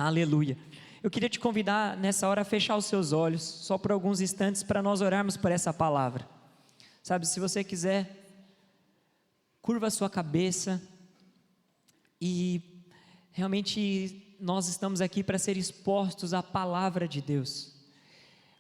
Aleluia. Eu queria te convidar nessa hora a fechar os seus olhos, só por alguns instantes, para nós orarmos por essa palavra. Sabe, se você quiser, curva a sua cabeça e realmente nós estamos aqui para ser expostos à palavra de Deus.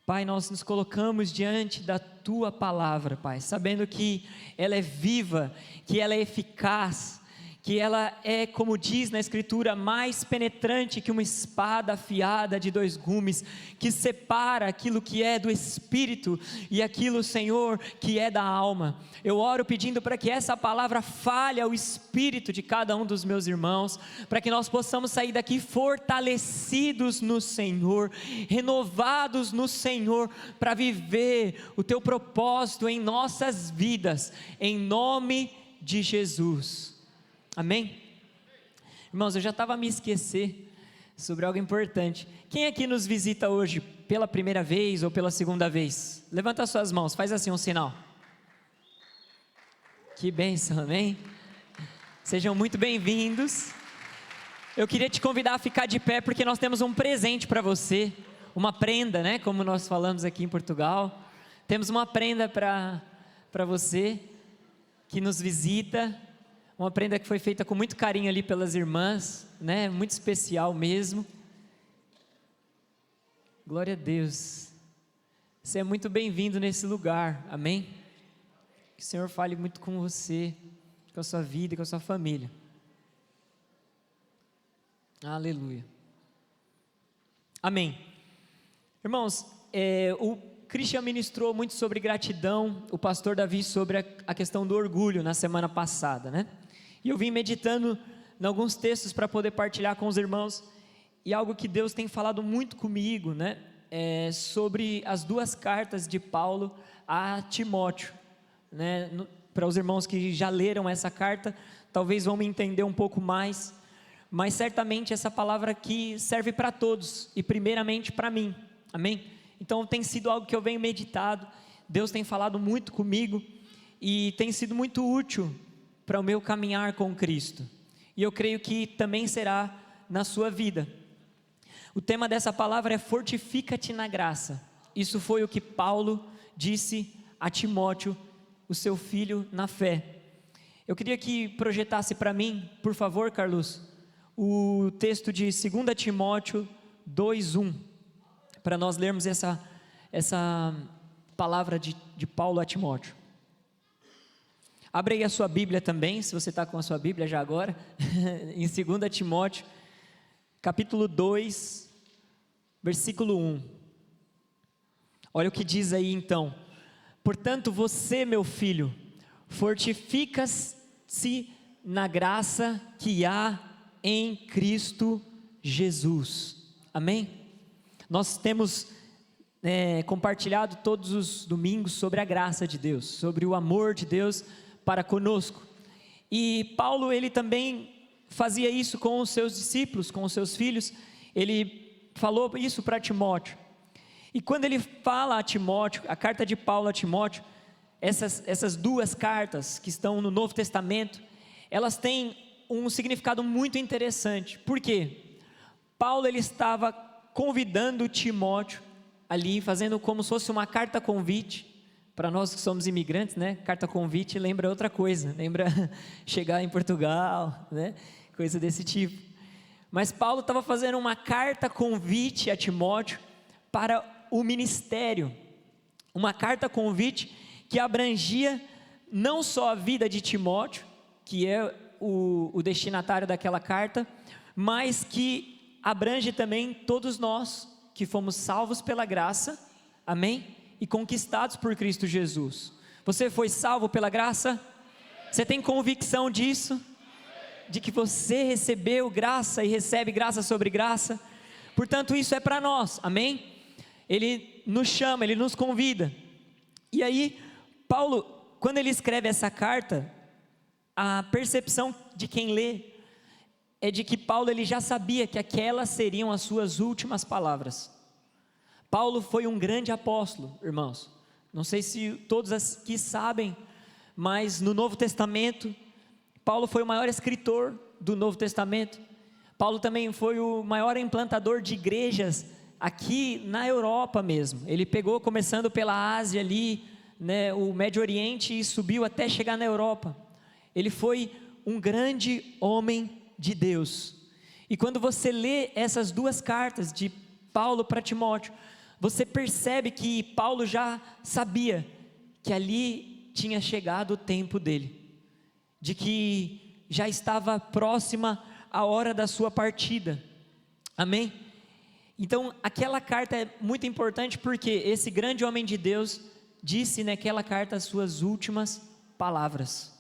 Pai, nós nos colocamos diante da Tua palavra, Pai, sabendo que ela é viva, que ela é eficaz, que ela é, como diz na Escritura, mais penetrante que uma espada afiada de 2 gumes, que separa aquilo que é do Espírito e aquilo, Senhor, que é da alma. Eu oro pedindo para que essa palavra fale ao Espírito de cada um dos meus irmãos, para que nós possamos sair daqui fortalecidos no Senhor, renovados no Senhor, para viver o Teu propósito em nossas vidas, em nome de Jesus. Amém? Irmãos, eu já estava a me esquecer sobre algo importante. Quem aqui nos visita hoje pela primeira vez ou pela segunda vez? Levanta as suas mãos, faz assim um sinal. Que bênção, amém? Sejam muito bem-vindos. Eu queria te convidar a ficar de pé porque nós temos um presente para você, uma prenda, né? Como nós falamos aqui em Portugal. Temos uma prenda para você que nos visita. Uma prenda que foi feita com muito carinho ali pelas irmãs, né? Muito especial mesmo. Glória a Deus. Você é muito bem-vindo nesse lugar, amém? Que o Senhor fale muito com você, com a sua vida e com a sua família. Aleluia. Amém. Irmãos, o Christian ministrou muito sobre gratidão, o pastor Davi sobre a questão do orgulho na semana passada, né? E eu vim meditando em alguns textos para poder partilhar com os irmãos, e algo que Deus tem falado muito comigo, né? Sobre as 2 cartas de Paulo a Timóteo, né? Para os irmãos que já leram essa carta, talvez vão me entender um pouco mais, mas certamente essa palavra aqui serve para todos, e primeiramente para mim, amém? Então tem sido algo que eu venho meditado, Deus tem falado muito comigo, e tem sido muito útil para o meu caminhar com Cristo, e eu creio que também será na sua vida. O tema dessa palavra é fortifica-te na graça. Isso foi o que Paulo disse a Timóteo, o seu filho na fé. Eu queria que projetasse para mim, por favor, Carlos, o texto de 2 Timóteo 2:1, para nós lermos essa palavra de Paulo a Timóteo. Abre aí a sua Bíblia também, se você está com a sua Bíblia já agora, em 2 Timóteo, capítulo 2, versículo 1. Olha o que diz aí então: portanto você, meu filho, fortifica-se na graça que há em Cristo Jesus. Amém? Nós temos compartilhado todos os domingos sobre a graça de Deus, sobre o amor de Deus para conosco, e Paulo ele também fazia isso com os seus discípulos, com os seus filhos. Ele falou isso para Timóteo, e quando ele fala a Timóteo, a carta de Paulo a Timóteo, essas 2 cartas que estão no Novo Testamento, elas têm um significado muito interessante. Por quê? Paulo ele estava convidando Timóteo ali, fazendo como se fosse uma carta convite. Para nós que somos imigrantes, né? Carta convite lembra outra coisa, lembra chegar em Portugal, né? Coisa desse tipo. Mas Paulo estava fazendo uma carta convite a Timóteo para o ministério, uma carta convite que abrangia não só a vida de Timóteo, que é o destinatário daquela carta, mas que abrange também todos nós que fomos salvos pela graça, amém? E conquistados por Cristo Jesus. Você foi salvo pela graça? Você tem convicção disso? De que você recebeu graça e recebe graça sobre graça? Portanto, isso é para nós, amém? Ele nos chama, ele nos convida. E aí, Paulo, quando ele escreve essa carta, a percepção de quem lê é de que Paulo ele já sabia que aquelas seriam as suas últimas palavras. Paulo foi um grande apóstolo, irmãos. Não sei se todos aqui sabem, mas no Novo Testamento, Paulo foi o maior escritor do Novo Testamento. Paulo também foi o maior implantador de igrejas aqui na Europa mesmo. Ele pegou, começando pela Ásia ali, né, o Médio Oriente, e subiu até chegar na Europa. Ele foi um grande homem de Deus. E quando você lê essas duas cartas de Paulo para Timóteo, você percebe que Paulo já sabia que ali tinha chegado o tempo dele, de que já estava próxima a hora da sua partida. Amém? Então, aquela carta é muito importante porque esse grande homem de Deus disse naquela carta as suas últimas palavras.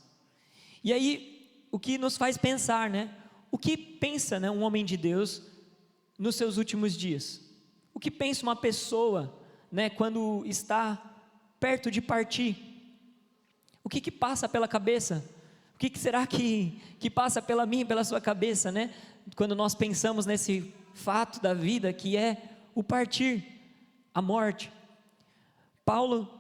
E aí, o que nos faz pensar, né? O que pensa, né, um homem de Deus nos seus últimos dias? O que pensa uma pessoa, né, quando está perto de partir? O que passa pela cabeça? O que será que passa pela minha e pela sua cabeça, né? Quando nós pensamos nesse fato da vida que é o partir, a morte. Paulo,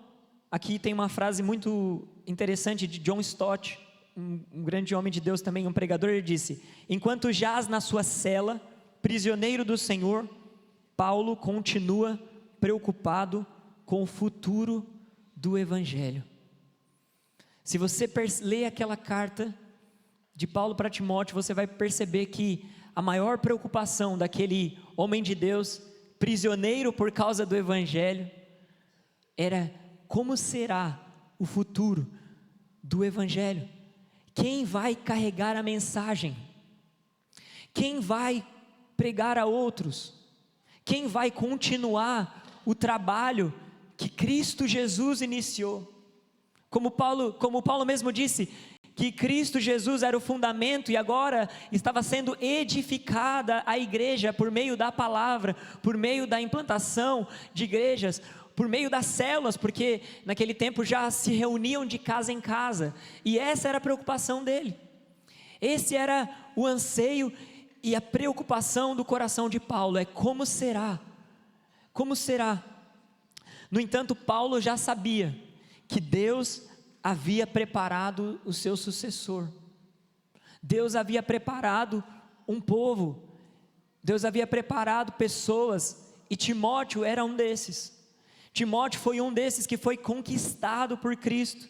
aqui tem uma frase muito interessante de John Stott, um grande homem de Deus também, um pregador. Ele disse: enquanto jaz na sua cela, prisioneiro do Senhor, Paulo continua preocupado com o futuro do Evangelho. Se você ler aquela carta de Paulo para Timóteo, você vai perceber que a maior preocupação daquele homem de Deus, prisioneiro por causa do Evangelho, era como será o futuro do Evangelho. Quem vai carregar a mensagem? Quem vai pregar a outros? Quem vai continuar o trabalho que Cristo Jesus iniciou? Como Paulo mesmo disse, que Cristo Jesus era o fundamento e agora estava sendo edificada a igreja por meio da palavra, por meio da implantação de igrejas, por meio das células, porque naquele tempo já se reuniam de casa em casa, e essa era a preocupação dele. Esse era o anseio e a preocupação do coração de Paulo, é como será? Como será? No entanto, Paulo já sabia que Deus havia preparado o seu sucessor. Deus havia preparado um povo, Deus havia preparado pessoas, e Timóteo era um desses. Timóteo foi um desses que foi conquistado por Cristo.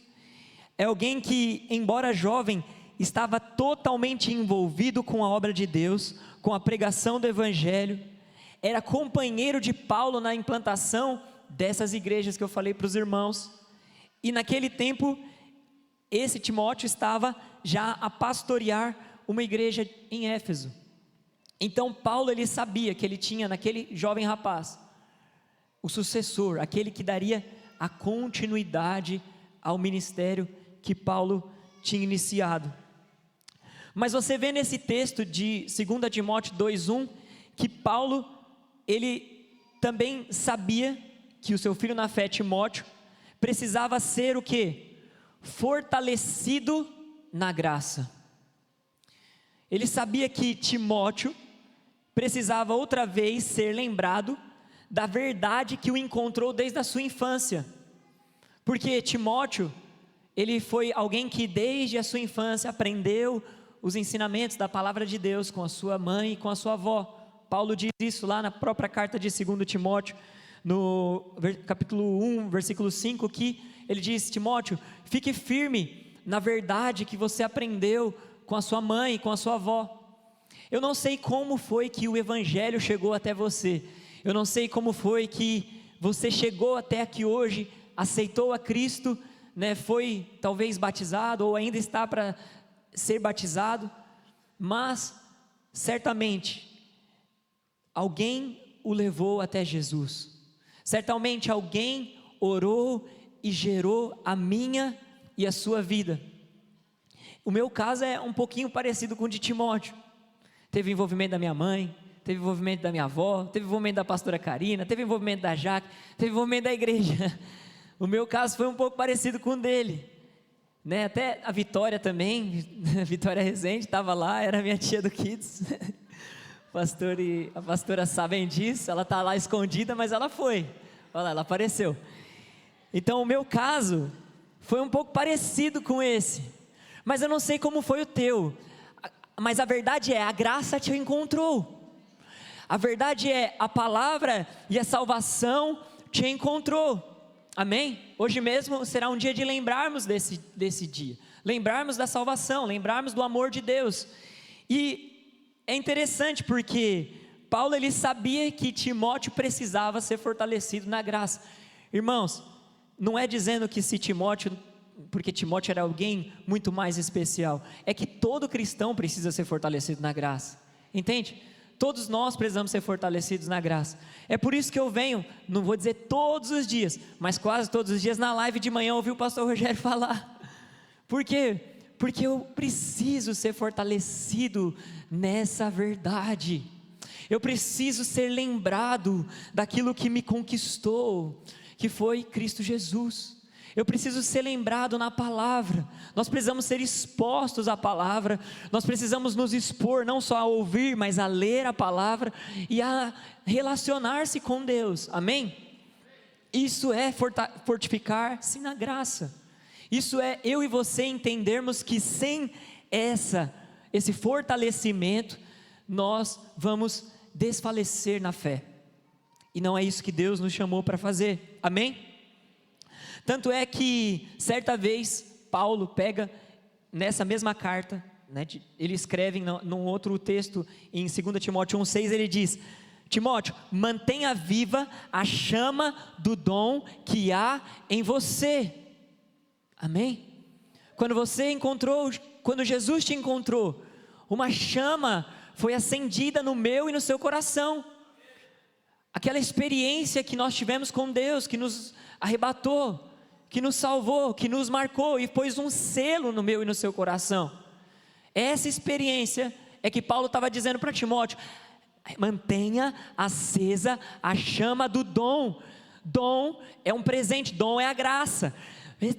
É alguém que, embora jovem, estava totalmente envolvido com a obra de Deus, com a pregação do Evangelho, era companheiro de Paulo na implantação dessas igrejas que eu falei para os irmãos, e naquele tempo, esse Timóteo estava já a pastorear uma igreja em Éfeso. Então Paulo, ele sabia que ele tinha naquele jovem rapaz, o sucessor, aquele que daria a continuidade ao ministério que Paulo tinha iniciado. Mas você vê nesse texto de 2 Timóteo 2:1, que Paulo, ele também sabia que o seu filho na fé, Timóteo, precisava ser o quê? Fortalecido na graça. Ele sabia que Timóteo precisava outra vez ser lembrado da verdade que o encontrou desde a sua infância, porque Timóteo, ele foi alguém que desde a sua infância aprendeu os ensinamentos da palavra de Deus com a sua mãe e com a sua avó. Paulo diz isso lá na própria carta de 2 Timóteo, no capítulo 1, versículo 5, que ele diz: Timóteo, fique firme na verdade que você aprendeu com a sua mãe e com a sua avó. Eu não sei como foi que o Evangelho chegou até você, eu não sei como foi que você chegou até aqui hoje, aceitou a Cristo, né, foi talvez batizado ou ainda está para ser batizado, mas certamente alguém o levou até Jesus, certamente alguém orou e gerou a minha e a sua vida. O meu caso é um pouquinho parecido com o de Timóteo. Teve envolvimento da minha mãe, teve envolvimento da minha avó, teve envolvimento da pastora Karina, teve envolvimento da Jaque, teve envolvimento da igreja. O meu caso foi um pouco parecido com o dele, né? Até a Vitória também, a Vitória Rezende estava lá, era minha tia do Kids. A pastora sabem disso, ela está lá escondida, mas ela foi. Olha lá, ela apareceu. Então o meu caso foi um pouco parecido com esse, mas eu não sei como foi o teu. mas a verdade é, a graça te encontrou. A verdade é, a palavra e a salvação te encontrou. Amém? Hoje mesmo será um dia de lembrarmos desse dia, lembrarmos da salvação, lembrarmos do amor de Deus. E é interessante porque Paulo, ele sabia que Timóteo precisava ser fortalecido na graça. Irmãos, não é dizendo que se Timóteo, porque Timóteo era alguém muito mais especial, é que todo cristão precisa ser fortalecido na graça, entende? Todos nós precisamos ser fortalecidos na graça. É por isso que eu venho, não vou dizer todos os dias, mas quase todos os dias na live de manhã ouvir o pastor Rogério falar. Por quê? Porque eu preciso ser fortalecido nessa verdade. Eu preciso ser lembrado daquilo que me conquistou, que foi Cristo Jesus. Eu preciso ser lembrado na palavra. Nós precisamos ser expostos à palavra. Nós precisamos nos expor não só a ouvir, mas a ler a palavra e a relacionar-se com Deus. Amém? Isso é fortificar-se na graça. Isso é eu e você entendermos que sem esse fortalecimento, nós vamos desfalecer na fé. E não é isso que Deus nos chamou para fazer. Amém? Tanto é que, certa vez, Paulo pega, nessa mesma carta, né, ele escreve num outro texto, em 2 Timóteo 1,6, ele diz: Timóteo, mantenha viva a chama do dom que há em você. Amém? Quando Jesus te encontrou, uma chama foi acendida no meu e no seu coração. Aquela experiência que nós tivemos com Deus, que nos arrebatou, que nos salvou, que nos marcou e pôs um selo no meu e no seu coração. Essa experiência é que Paulo estava dizendo para Timóteo: mantenha acesa a chama do dom. Dom é um presente, dom é a graça.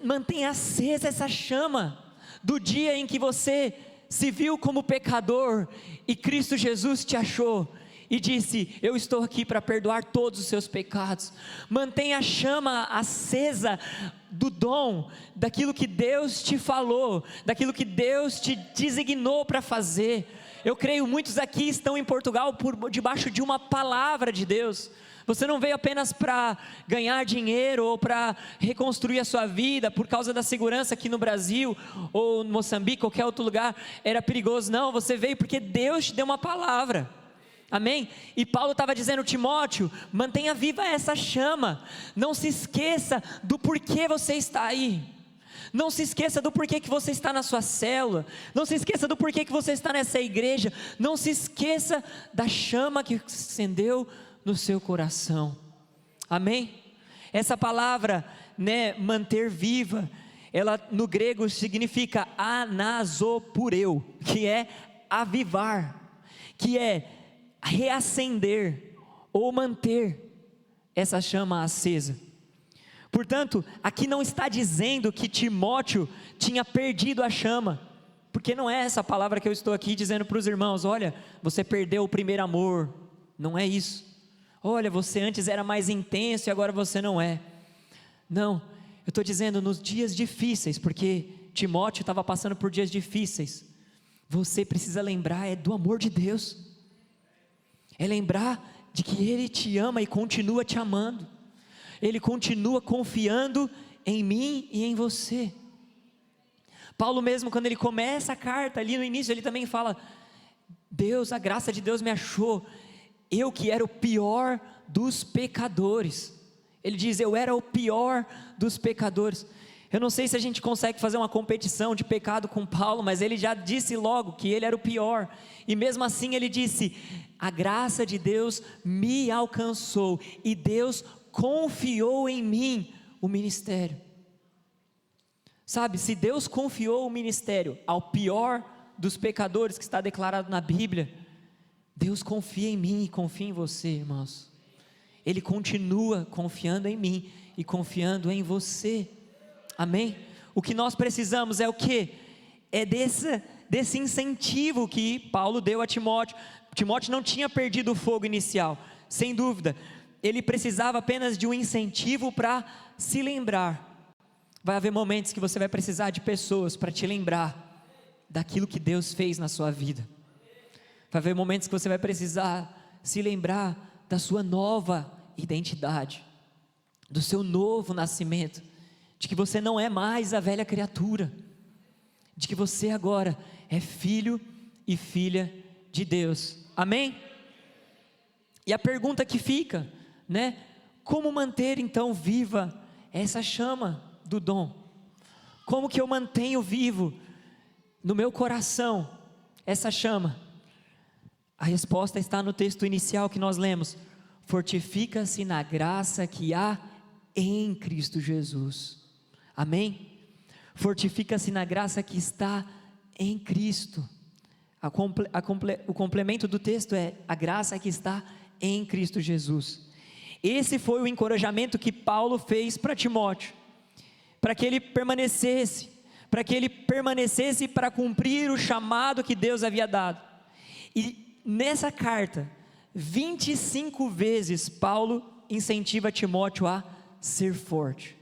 Mantenha acesa essa chama do dia em que você se viu como pecador e Cristo Jesus te achou e disse: eu estou aqui para perdoar todos os seus pecados. Mantenha a chama acesa do dom, daquilo que Deus te falou, daquilo que Deus te designou para fazer. Eu creio muitos aqui estão em Portugal por debaixo de uma palavra de Deus. Você não veio apenas para ganhar dinheiro ou para reconstruir a sua vida por causa da segurança aqui no Brasil ou em Moçambique, qualquer outro lugar era perigoso. Não, você veio porque Deus te deu uma palavra. Amém? E Paulo estava dizendo: Timóteo, mantenha viva essa chama. Não se esqueça do porquê você está aí. Não se esqueça do porquê que você está na sua célula. Não se esqueça do porquê que você está nessa igreja. Não se esqueça da chama que acendeu no seu coração. Amém? Essa palavra, né, manter viva, ela no grego significa anasopureu, que é avivar, que é reacender ou manter essa chama acesa. Portanto, aqui não está dizendo que Timóteo tinha perdido a chama, porque não é essa palavra que eu estou aqui dizendo para os irmãos: olha, você perdeu o primeiro amor. Não é isso. Olha, você antes era mais intenso e agora você não é. Não, eu estou dizendo nos dias difíceis, porque Timóteo estava passando por dias difíceis. Você precisa lembrar do amor de Deus. É lembrar de que Ele te ama e continua te amando. Ele continua confiando em mim e em você. Paulo mesmo, quando ele começa a carta, ali no início, ele também fala: Deus, a graça de Deus me achou, eu que era o pior dos pecadores. Ele diz: eu era o pior dos pecadores. Eu não sei se a gente consegue fazer uma competição de pecado com Paulo, mas ele já disse logo que ele era o pior, e mesmo assim ele disse: a graça de Deus me alcançou, e Deus confiou em mim o ministério. Sabe, se Deus confiou o ministério ao pior dos pecadores, que está declarado na Bíblia, Deus confia em mim e confia em você, irmãos. Ele continua confiando em mim e confiando em você. Amém? O que nós precisamos é o quê? É desse incentivo que Paulo deu a Timóteo. Timóteo não tinha perdido o fogo inicial, sem dúvida. Ele precisava apenas de um incentivo para se lembrar. Vai haver momentos que você vai precisar de pessoas para te lembrar daquilo que Deus fez na sua vida. Vai haver momentos que você vai precisar se lembrar da sua nova identidade, do seu novo nascimento, de que você não é mais a velha criatura, de que você agora é filho e filha de Deus, amém? E a pergunta que fica, né? Como manter então viva essa chama do dom? Como que eu mantenho vivo no meu coração essa chama? A resposta está no texto inicial que nós lemos: fortifica-se na graça que há em Cristo Jesus, amém? Fortifica-se na graça que está em Cristo. O complemento do texto é a graça que está em Cristo Jesus. Esse foi o encorajamento que Paulo fez para Timóteo, para que ele permanecesse para cumprir o chamado que Deus havia dado. E nessa carta, 25 vezes Paulo incentiva Timóteo a ser forte.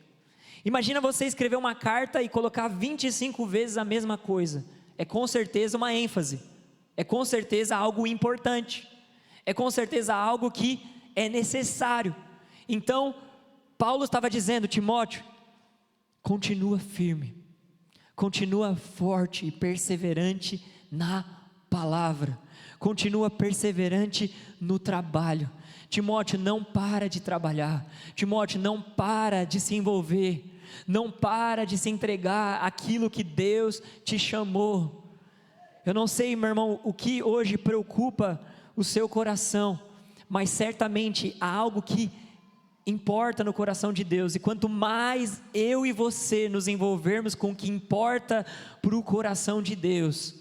Imagina você escrever uma carta e colocar 25 vezes a mesma coisa. É com certeza uma ênfase, é com certeza algo importante, é com certeza algo que é necessário. Então Paulo estava dizendo: Timóteo, continua firme, continua forte e perseverante na palavra, continua perseverante no trabalho. Timóteo, não para de trabalhar. Timóteo, não para de se envolver, não para de se entregar àquilo que Deus te chamou. Eu não sei, meu irmão, o que hoje preocupa o seu coração, mas certamente há algo que importa no coração de Deus, e quanto mais eu e você nos envolvermos com o que importa para o coração de Deus,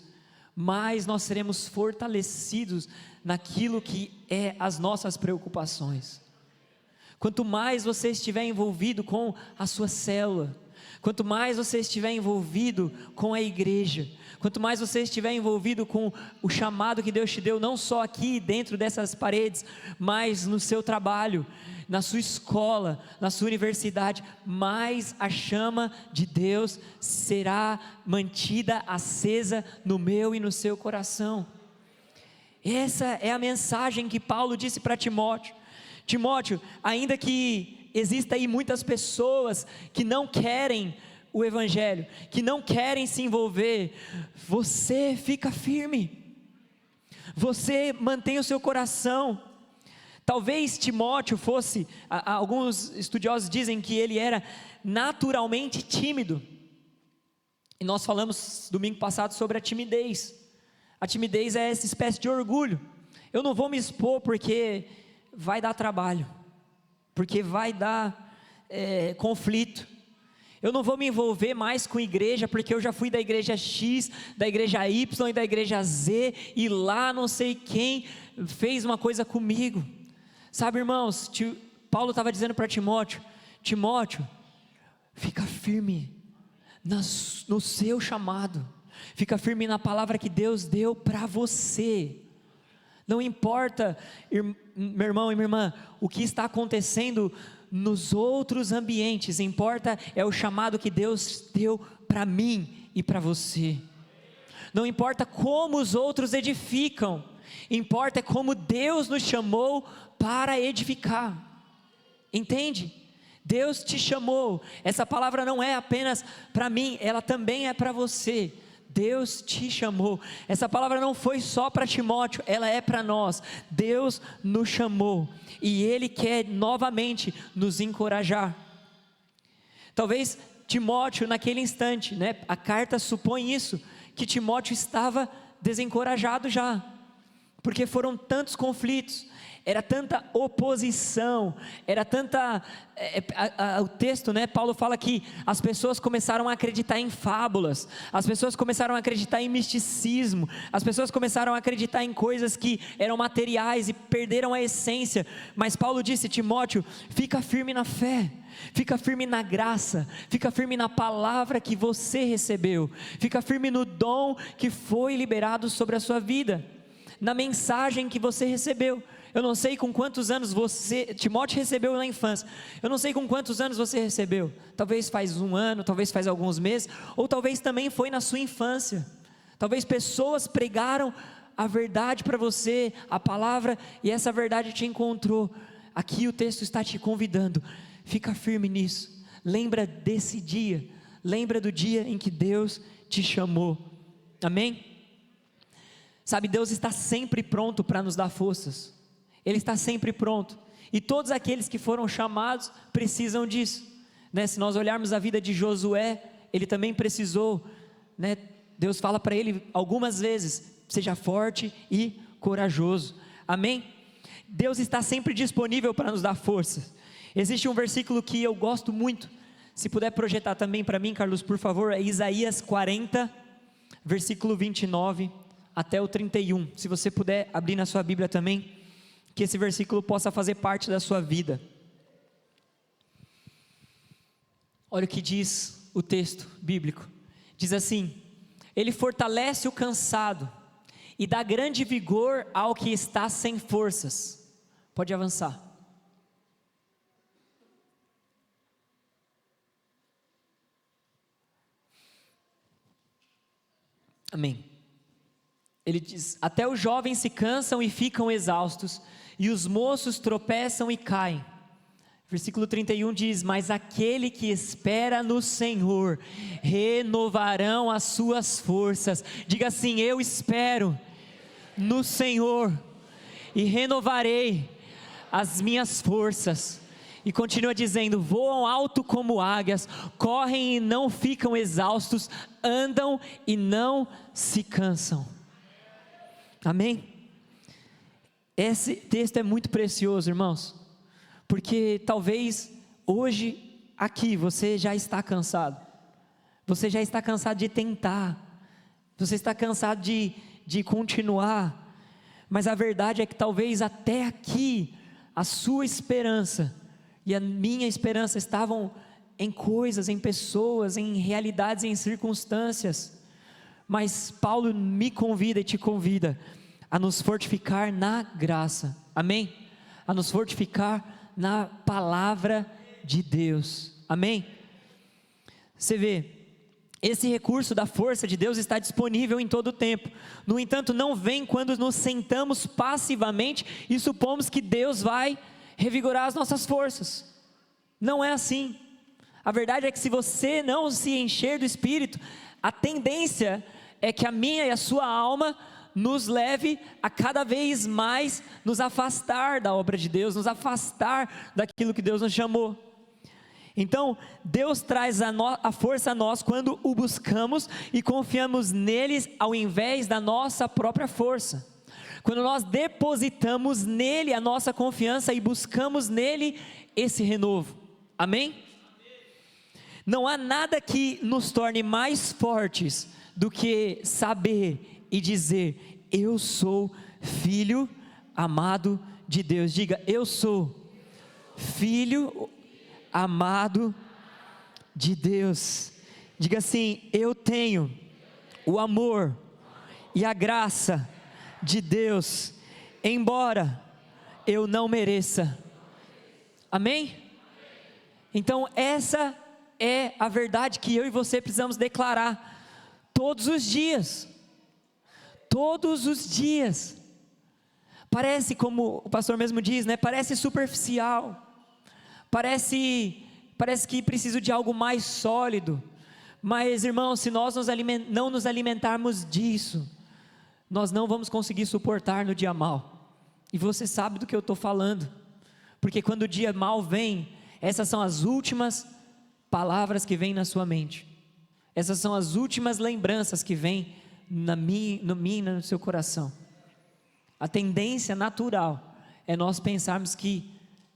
mais nós seremos fortalecidos naquilo que é as nossas preocupações. Quanto mais você estiver envolvido com a sua célula, quanto mais você estiver envolvido com a igreja, quanto mais você estiver envolvido com o chamado que Deus te deu, não só aqui dentro dessas paredes, mas no seu trabalho, na sua escola, na sua universidade, mais a chama de Deus será mantida acesa no meu e no seu coração. Essa é a mensagem que Paulo disse para Timóteo. Timóteo, ainda que exista aí muitas pessoas que não querem o evangelho, que não querem se envolver, você fica firme, você mantém o seu coração. Talvez Timóteo fosse, alguns estudiosos dizem que ele era naturalmente tímido, e nós falamos domingo passado sobre a timidez. A timidez é essa espécie de orgulho. Eu não vou me expor porque vai dar trabalho, porque vai dar conflito. Eu não vou me envolver mais com igreja, porque eu já fui da igreja X, da igreja Y e da igreja Z, e lá não sei quem fez uma coisa comigo. Sabe, irmãos, Paulo estava dizendo para Timóteo: Timóteo, fica firme no seu chamado, fica firme na palavra que Deus deu para você. Não importa, meu irmão e minha irmã, o que está acontecendo nos outros ambientes, importa é o chamado que Deus deu para mim e para você. Não importa como os outros edificam, importa é como Deus nos chamou para edificar. Entende? Deus te chamou. Essa palavra não é apenas para mim, ela também é para você. Deus te chamou. Essa palavra não foi só para Timóteo, ela é para nós. Deus nos chamou e Ele quer novamente nos encorajar. Talvez Timóteo naquele instante, né, a carta supõe isso, que Timóteo estava desencorajado já, porque foram tantos conflitos, era tanta oposição, era tanta, o texto, né, Paulo fala que as pessoas começaram a acreditar em fábulas, as pessoas começaram a acreditar em misticismo, as pessoas começaram a acreditar em coisas que eram materiais e perderam a essência, mas Paulo disse: Timóteo, fica firme na fé, fica firme na graça, fica firme na palavra que você recebeu, fica firme no dom que foi liberado sobre a sua vida, na mensagem que você recebeu. Eu não sei com quantos anos Timóteo recebeu na infância, eu não sei com quantos anos você recebeu, talvez faz um ano, talvez faz alguns meses, ou talvez também foi na sua infância, Talvez pessoas pregaram a verdade para você, a palavra, e essa verdade te encontrou. Aqui o texto está te convidando, fica firme nisso, lembra desse dia, lembra do dia em que Deus te chamou, amém? Sabe, Deus está sempre pronto para nos dar forças, Ele está sempre pronto, e todos aqueles que foram chamados precisam disso, né? Se nós olharmos a vida de Josué, ele também precisou, né? Deus fala para ele algumas vezes, seja forte e corajoso, amém? Deus está sempre disponível para nos dar força. Existe um versículo que eu gosto muito, se puder projetar também para mim, Carlos, por favor, é Isaías 40, versículo 29 até o 31, se você puder abrir na sua Bíblia também, que esse versículo possa fazer parte da sua vida. Olha o que diz o texto bíblico, diz assim: Ele fortalece o cansado, e dá grande vigor ao que está sem forças. Pode avançar. Amém. Ele diz: até os jovens se cansam e ficam exaustos, e os moços tropeçam e caem. Versículo 31 diz: mas aquele que espera no Senhor, renovarão as suas forças. Diga assim: eu espero no Senhor, e renovarei as minhas forças. E continua dizendo: voam alto como águias, correm e não ficam exaustos, andam e não se cansam. Amém? Esse texto é muito precioso, irmãos, porque talvez hoje aqui você já está cansado, você já está cansado de tentar, você está cansado de continuar, mas a verdade é que talvez até aqui a sua esperança e a minha esperança estavam em coisas, em pessoas, em realidades, em circunstâncias, mas Paulo me convida e te convida a nos fortificar na graça, amém? A nos fortificar na palavra de Deus, amém? Você vê, esse recurso da força de Deus está disponível em todo o tempo. No entanto, não vem quando nos sentamos passivamente e supomos que Deus vai revigorar as nossas forças. Não é assim. A verdade é que se você não se encher do Espírito, a tendência é que a minha e a sua alma nos leve a cada vez mais nos afastar da obra de Deus, nos afastar daquilo que Deus nos chamou. Então, Deus traz a força a nós quando o buscamos e confiamos neles ao invés da nossa própria força. Quando nós depositamos nele a nossa confiança e buscamos nele esse renovo. Amém? Não há nada que nos torne mais fortes do que saber e dizer: eu sou filho amado de Deus. Diga: eu sou filho amado de Deus. Diga assim: eu tenho o amor e a graça de Deus, embora eu não mereça. Amém? Então essa é a verdade que eu e você precisamos declarar todos os dias. Todos os dias. Parece, como o pastor mesmo diz, né? Parece superficial. Parece que preciso de algo mais sólido. Mas, irmãos, se nós não nos alimentarmos disso, nós não vamos conseguir suportar no dia mal. E você sabe do que eu estou falando. Porque quando o dia mal vem, essas são as últimas palavras que vêm na sua mente. Essas são as últimas lembranças que vêm no seu coração. A tendência natural é nós pensarmos que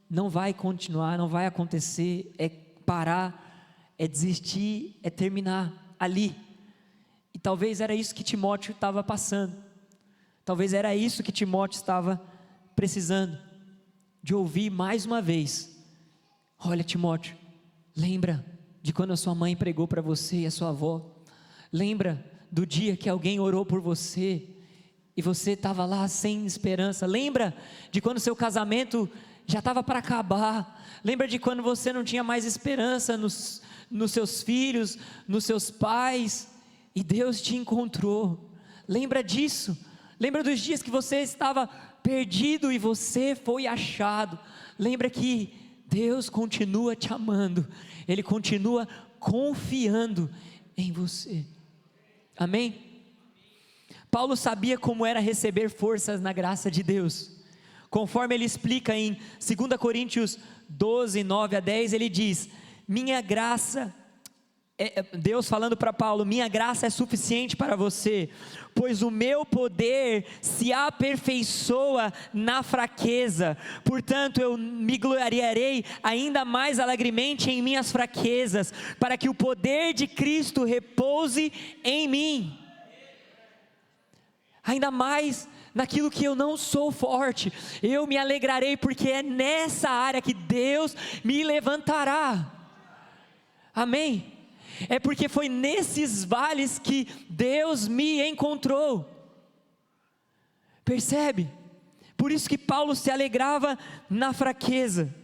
não vai continuar, não vai acontecer, é parar, é desistir, é terminar ali. E talvez era isso que Timóteo estava passando. Talvez era isso que Timóteo estava precisando, de ouvir mais uma vez: olha, Timóteo, lembra de quando a sua mãe pregou para você e a sua avó? Lembra do dia que alguém orou por você e você estava lá sem esperança? Lembra de quando seu casamento já estava para acabar? Lembra de quando você não tinha mais esperança nos seus filhos, nos seus pais, e Deus te encontrou, Lembra disso. Lembra dos dias que você estava perdido e você foi achado. Lembra que Deus continua te amando. Ele continua confiando em você. Amém? Paulo sabia como era receber forças na graça de Deus. Conforme ele explica em 2 Coríntios 12, 9 a 10, ele diz: minha graça, Deus falando para Paulo, minha graça é suficiente para você, pois o meu poder se aperfeiçoa na fraqueza. Portanto eu me gloriarei ainda mais alegremente em minhas fraquezas, para que o poder de Cristo repouse em mim. Ainda mais naquilo que eu não sou forte, eu me alegrarei, porque é nessa área que Deus me levantará. Amém? É porque foi nesses vales que Deus me encontrou. Percebe? Por isso que Paulo se alegrava na fraqueza.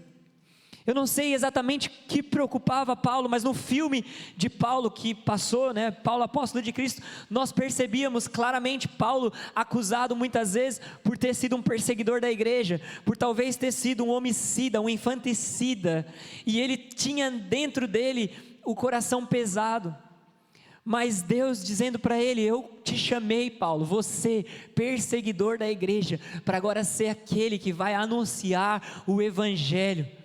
Eu não sei exatamente o que preocupava Paulo, mas no filme de Paulo que passou, Paulo apóstolo de Cristo, nós percebíamos claramente Paulo acusado muitas vezes por ter sido um perseguidor da igreja, por talvez ter sido um homicida, um infanticida, e ele tinha dentro dele o coração pesado, mas Deus dizendo para ele: eu te chamei, Paulo, você perseguidor da igreja, para agora ser aquele que vai anunciar o evangelho.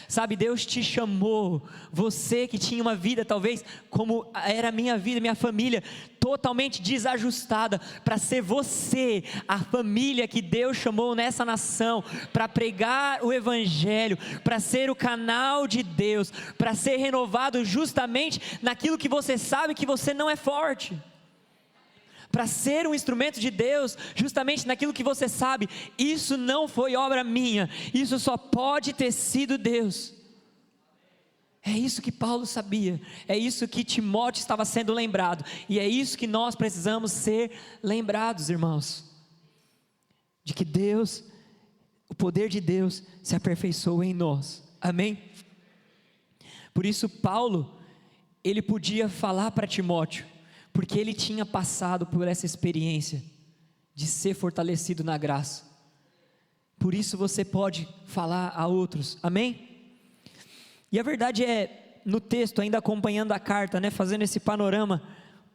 Sabe, Deus te chamou, você que tinha uma vida talvez como era a minha vida, minha família, totalmente desajustada, para ser você, a família que Deus chamou nessa nação, para pregar o evangelho, para ser o canal de Deus, para ser renovado justamente naquilo que você sabe que você não é forte. Para ser um instrumento de Deus, justamente naquilo que você sabe, isso não foi obra minha, isso só pode ter sido Deus. É isso que Paulo sabia, é isso que Timóteo estava sendo lembrado, e é isso que nós precisamos ser lembrados, irmãos, de que Deus, o poder de Deus se aperfeiçoa em nós, amém? Por isso Paulo, ele podia falar para Timóteo, porque ele tinha passado por essa experiência de ser fortalecido na graça. Por isso você pode falar a outros, amém? E a verdade é, no texto, ainda acompanhando a carta, fazendo esse panorama,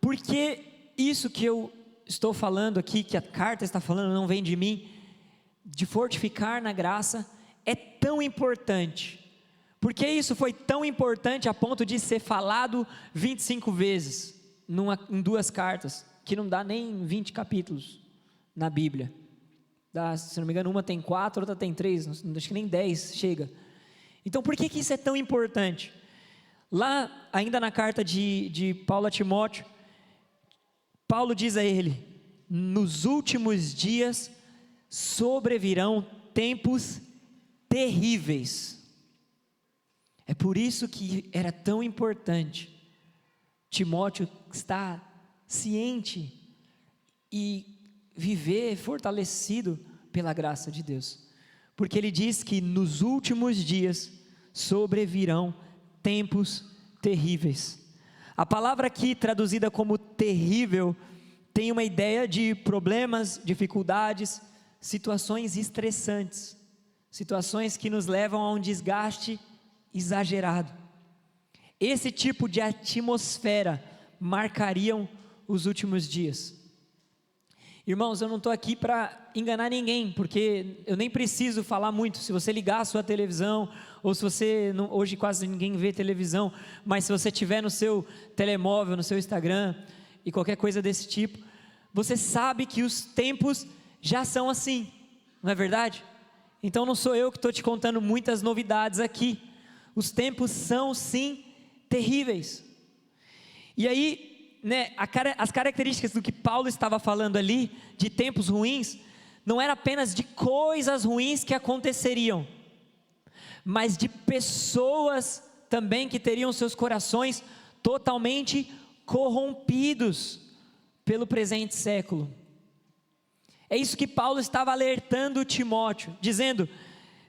porque isso que eu estou falando aqui, que a carta está falando, não vem de mim, de fortificar na graça, é tão importante. Porque isso foi tão importante a ponto de ser falado 25 vezes, em 2 cartas, que não dá nem 20 capítulos na Bíblia. Se não me engano, uma tem 4, outra tem 3, acho que nem 10 chega. Então por que isso é tão importante? Lá, ainda na carta de Paulo a Timóteo, Paulo diz a ele: nos últimos dias sobrevirão tempos terríveis. É por isso que era tão importante Timóteo estar ciente e viver fortalecido pela graça de Deus, porque ele diz que nos últimos dias sobrevirão tempos terríveis. A palavra aqui traduzida como terrível tem uma ideia de problemas, dificuldades, situações estressantes, situações que nos levam a um desgaste exagerado. Esse tipo de atmosfera marcariam os últimos dias. Irmãos, eu não estou aqui para enganar ninguém, porque eu nem preciso falar muito. Se você ligar a sua televisão, ou se você, hoje quase ninguém vê televisão, mas se você tiver no seu telemóvel, no seu Instagram, e qualquer coisa desse tipo, você sabe que os tempos já são assim, não é verdade? Então não sou eu que estou te contando muitas novidades aqui. Os tempos são sim terríveis. E aí, as características do que Paulo estava falando ali, de tempos ruins, não era apenas de coisas ruins que aconteceriam, mas de pessoas também que teriam seus corações totalmente corrompidos pelo presente século. É isso que Paulo estava alertando Timóteo, dizendo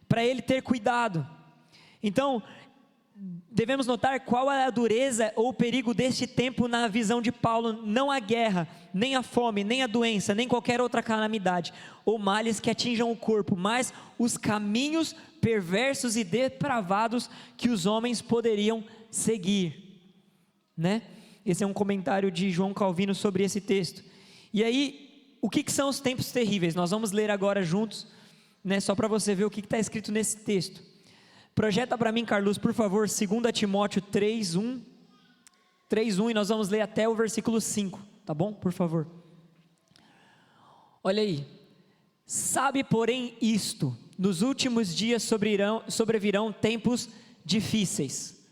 para ele ter cuidado. Então, devemos notar qual é a dureza ou o perigo deste tempo na visão de Paulo. Não a guerra, nem a fome, nem a doença, nem qualquer outra calamidade ou males que atinjam o corpo, mas os caminhos perversos e depravados que os homens poderiam seguir, né? Esse é um comentário de João Calvino sobre esse texto. E aí, o que são os tempos terríveis? Nós vamos ler agora juntos, né? Só para você ver o que está escrito nesse texto. Projeta para mim, Carlos, por favor, 2 Timóteo 3:1, e nós vamos ler até o versículo 5, tá bom? Por favor. Olha aí. Sabe, porém, isto: nos últimos dias sobrevirão tempos difíceis,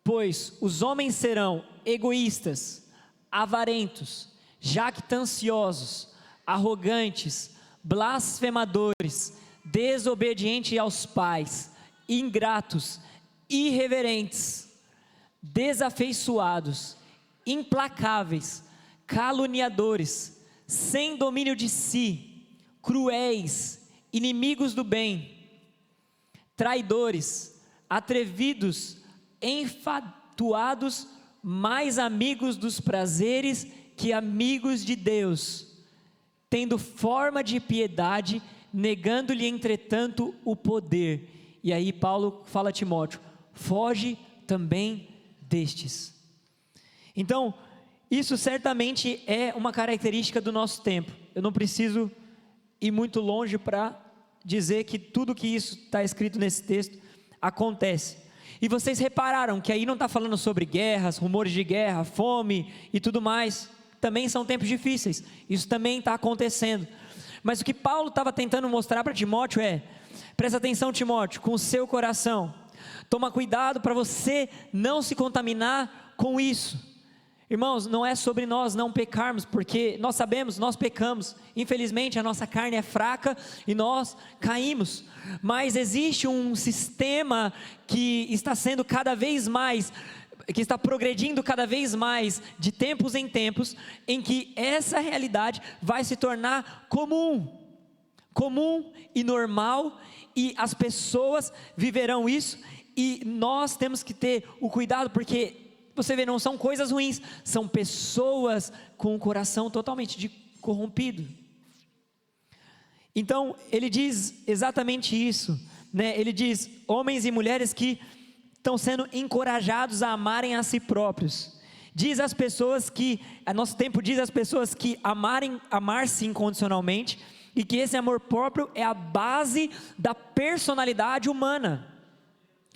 pois os homens serão egoístas, avarentos, jactanciosos, arrogantes, blasfemadores, desobedientes aos pais, ingratos, irreverentes, desafeiçoados, implacáveis, caluniadores, sem domínio de si, cruéis, inimigos do bem, traidores, atrevidos, enfatuados, mais amigos dos prazeres que amigos de Deus, tendo forma de piedade, negando-lhe entretanto o poder. E aí Paulo fala a Timóteo: foge também destes. Então, isso certamente é uma característica do nosso tempo. Eu não preciso ir muito longe para dizer que tudo que isso está escrito nesse texto acontece. E vocês repararam que aí não está falando sobre guerras, rumores de guerra, fome e tudo mais. Também são tempos difíceis, isso também está acontecendo. Mas o que Paulo estava tentando mostrar para Timóteo é: presta atenção, Timóteo, com o seu coração, toma cuidado para você não se contaminar com isso. Irmãos, não é sobre nós não pecarmos, porque nós sabemos, nós pecamos, infelizmente a nossa carne é fraca e nós caímos, mas existe um sistema que está sendo cada vez mais, que está progredindo cada vez mais, de tempos em tempos, em que essa realidade vai se tornar comum e normal, e as pessoas viverão isso, e nós temos que ter o cuidado, porque você vê, não são coisas ruins, são pessoas com o coração totalmente corrompido. Então ele diz exatamente isso, né? Ele diz: homens e mulheres que estão sendo encorajados a amarem a si próprios. Diz às pessoas que, a nosso tempo diz às pessoas que amar-se incondicionalmente, e que esse amor próprio é a base da personalidade humana.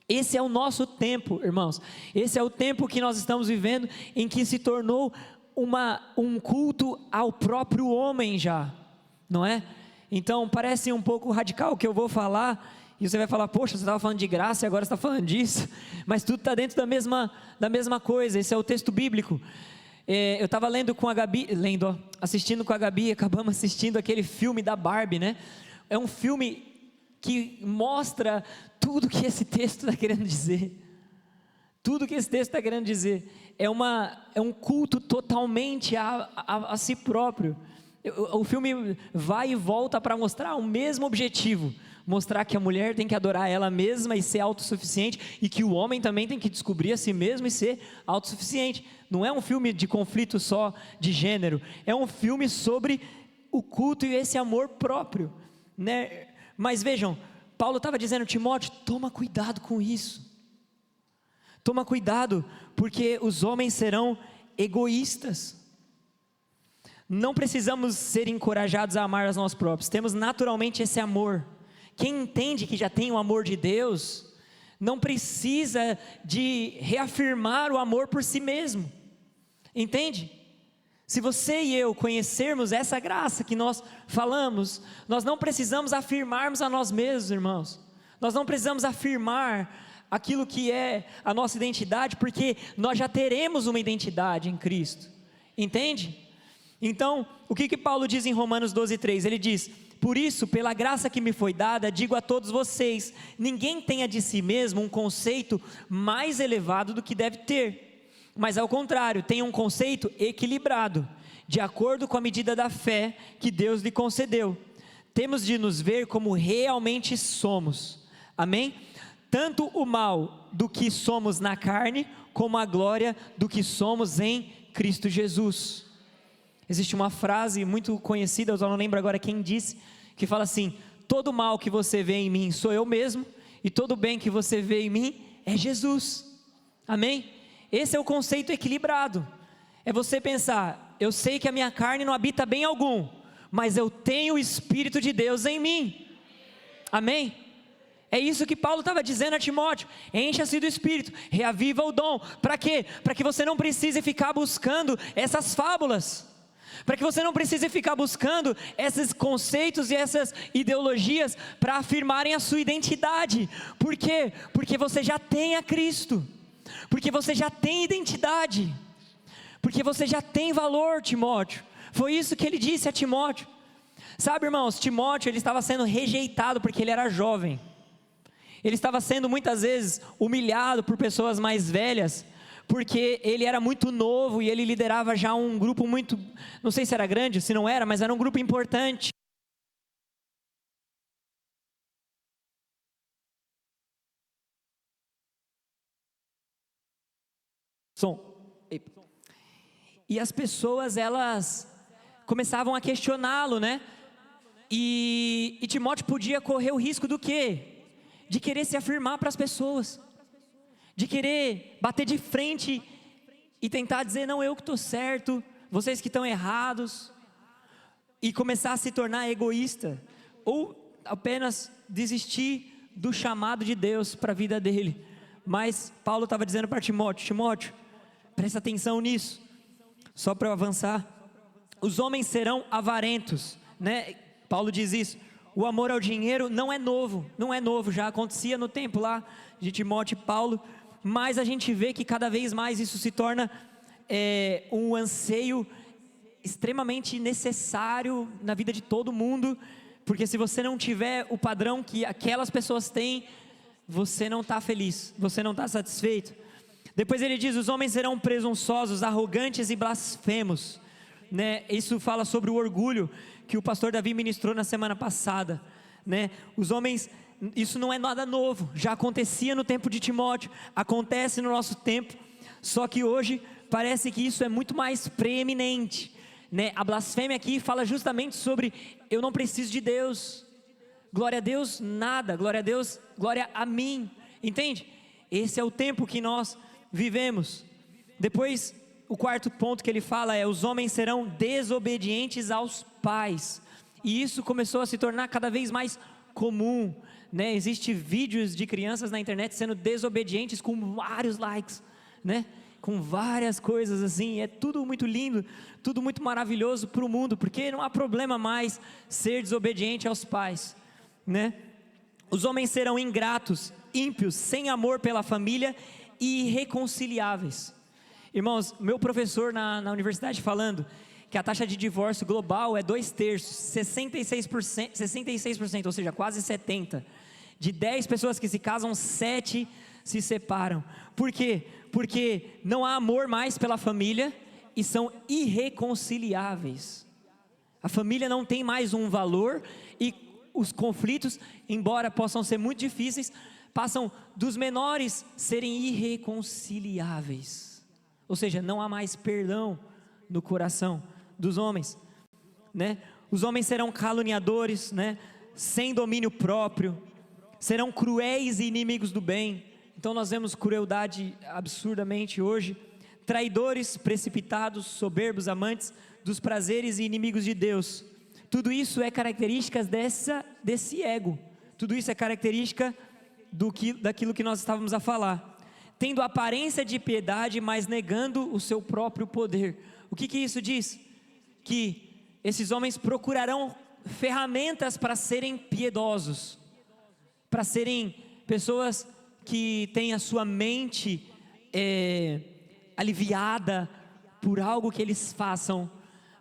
Esse é o nosso tempo, irmãos. Esse é o tempo que nós estamos vivendo, em que se tornou um culto ao próprio homem já, não é? Então parece um pouco radical o que eu vou falar, e você vai falar: poxa, você estava falando de graça e agora você está falando disso, mas tudo está dentro da mesma coisa. Esse é o texto bíblico. Eu estava lendo com a Gabi, assistindo com a Gabi, acabamos assistindo aquele filme da Barbie, né? É um filme que mostra tudo que esse texto está querendo dizer. Tudo que esse texto está querendo dizer. É um culto totalmente a si próprio. O filme vai e volta para mostrar o mesmo objetivo: mostrar que a mulher tem que adorar ela mesma e ser autossuficiente, e que o homem também tem que descobrir a si mesmo e ser autossuficiente. Não é um filme de conflito só de gênero, é um filme sobre o culto e esse amor próprio, né? Mas vejam, Paulo estava dizendo: Timóteo, toma cuidado com isso, toma cuidado, porque os homens serão egoístas. Não precisamos ser encorajados a amar a nós próprios, temos naturalmente esse amor. Quem entende que já tem o amor de Deus, não precisa de reafirmar o amor por si mesmo, entende? Se você e eu conhecermos essa graça que nós falamos, nós não precisamos afirmarmos a nós mesmos, irmãos. Nós não precisamos afirmar aquilo que é a nossa identidade, porque nós já teremos uma identidade em Cristo, entende? Então, o que Paulo diz em Romanos 12:3? Ele diz: por isso, pela graça que me foi dada, digo a todos vocês, ninguém tenha de si mesmo um conceito mais elevado do que deve ter, mas ao contrário, tenha um conceito equilibrado, de acordo com a medida da fé que Deus lhe concedeu. Temos de nos ver como realmente somos, amém? tanto o mal do que somos na carne, como a glória do que somos em Cristo Jesus. Existe uma frase muito conhecida, eu só não lembro agora quem disse, que fala assim: todo mal que você vê em mim sou eu mesmo, e todo bem que você vê em mim é Jesus. Amém? Esse é o conceito equilibrado. É você pensar: eu sei que a minha carne não habita bem algum, mas eu tenho o Espírito de Deus em mim. Amém? É isso que Paulo estava dizendo a Timóteo: encha-se do Espírito, reaviva o dom. Para quê? Para que você não precise ficar buscando essas fábulas, para que você não precise ficar buscando esses conceitos e essas ideologias para afirmarem a sua identidade. Por quê? Porque você já tem a Cristo, porque você já tem identidade, porque você já tem valor, Timóteo. Foi isso que ele disse a Timóteo. Sabe, irmãos, Timóteo, ele estava sendo rejeitado porque ele era jovem. Ele estava sendo muitas vezes humilhado por pessoas mais velhas, porque ele era muito novo e ele liderava já um grupo muito, não sei se era grande, se não era, mas era um grupo importante. E as pessoas, elas começavam a questioná-lo, né? E Timóteo podia correr o risco do quê? De querer se afirmar para as pessoas, de querer bater de frente e tentar dizer: não, eu que estou certo, vocês que estão errados, e começar a se tornar egoísta, ou apenas desistir do chamado de Deus para a vida dele. Mas Paulo estava dizendo para Timóteo: Timóteo, presta atenção nisso. Só para eu avançar: os homens serão avarentos, né? Paulo diz isso. O amor ao dinheiro não é novo, já acontecia no tempo lá de Timóteo e Paulo, mas a gente vê que cada vez mais isso se torna um anseio extremamente necessário na vida de todo mundo, porque se você não tiver o padrão que aquelas pessoas têm, você não está feliz, você não está satisfeito. Depois ele diz: os homens serão presunçosos, arrogantes e blasfemos, né? Isso fala sobre o orgulho que o pastor Davi ministrou na semana passada, né? Os homens, isso não é nada novo, já acontecia no tempo de Timóteo, acontece no nosso tempo, só que hoje parece que isso é muito mais preeminente, né? A blasfêmia aqui fala justamente sobre: eu não preciso de Deus, glória a Deus nada, glória a Deus, glória a mim, entende? Esse é o tempo que nós vivemos. Depois, o quarto ponto que ele fala é: os homens serão desobedientes aos pais. E isso começou a se tornar cada vez mais comum, né? Existem vídeos de crianças na internet sendo desobedientes com vários likes, né? Com várias coisas assim. É tudo muito lindo, tudo muito maravilhoso para o mundo, porque não há problema mais ser desobediente aos pais, né? Os homens serão ingratos, ímpios, sem amor pela família e irreconciliáveis. Irmãos, meu professor na universidade falando que a taxa de divórcio global é 2/3, 66%, ou seja, quase 70%. De 10 pessoas que se casam, 7 se separam. Por quê? Porque não há amor mais pela família e são irreconciliáveis. A família não tem mais um valor e os conflitos, embora possam ser muito difíceis, passam dos menores serem irreconciliáveis. Ou seja, não há mais perdão no coração dos homens, né? Os homens serão caluniadores, né? Sem domínio próprio, serão cruéis e inimigos do bem. Então nós vemos crueldade absurdamente hoje. Traidores, precipitados, soberbos, amantes dos prazeres e inimigos de Deus. Tudo isso é características desse ego. Tudo isso é característica daquilo que nós estávamos a falar. Tendo aparência de piedade, mas negando o seu próprio poder. O que isso diz? Que esses homens procurarão ferramentas para serem piedosos, para serem pessoas que têm a sua mente aliviada por algo que eles façam,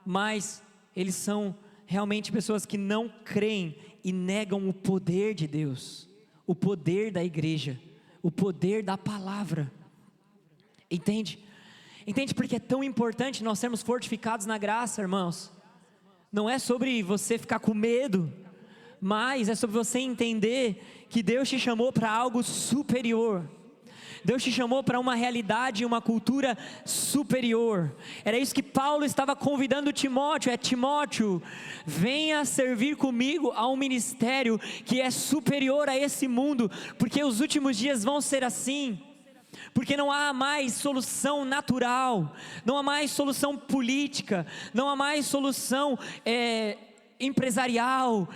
mas eles são realmente pessoas que não creem e negam o poder de Deus, o poder da igreja, o poder da palavra. Entende? Entende porque é tão importante nós sermos fortificados na graça, irmãos? Não é sobre você ficar com medo, mas é sobre você entender que Deus te chamou para algo superior. Deus te chamou para uma realidade, uma cultura superior. Era isso que Paulo estava convidando Timóteo. Timóteo, venha servir comigo a um ministério que é superior a esse mundo, porque os últimos dias vão ser assim. Porque não há mais solução natural, não há mais solução política, não há mais solução empresarial,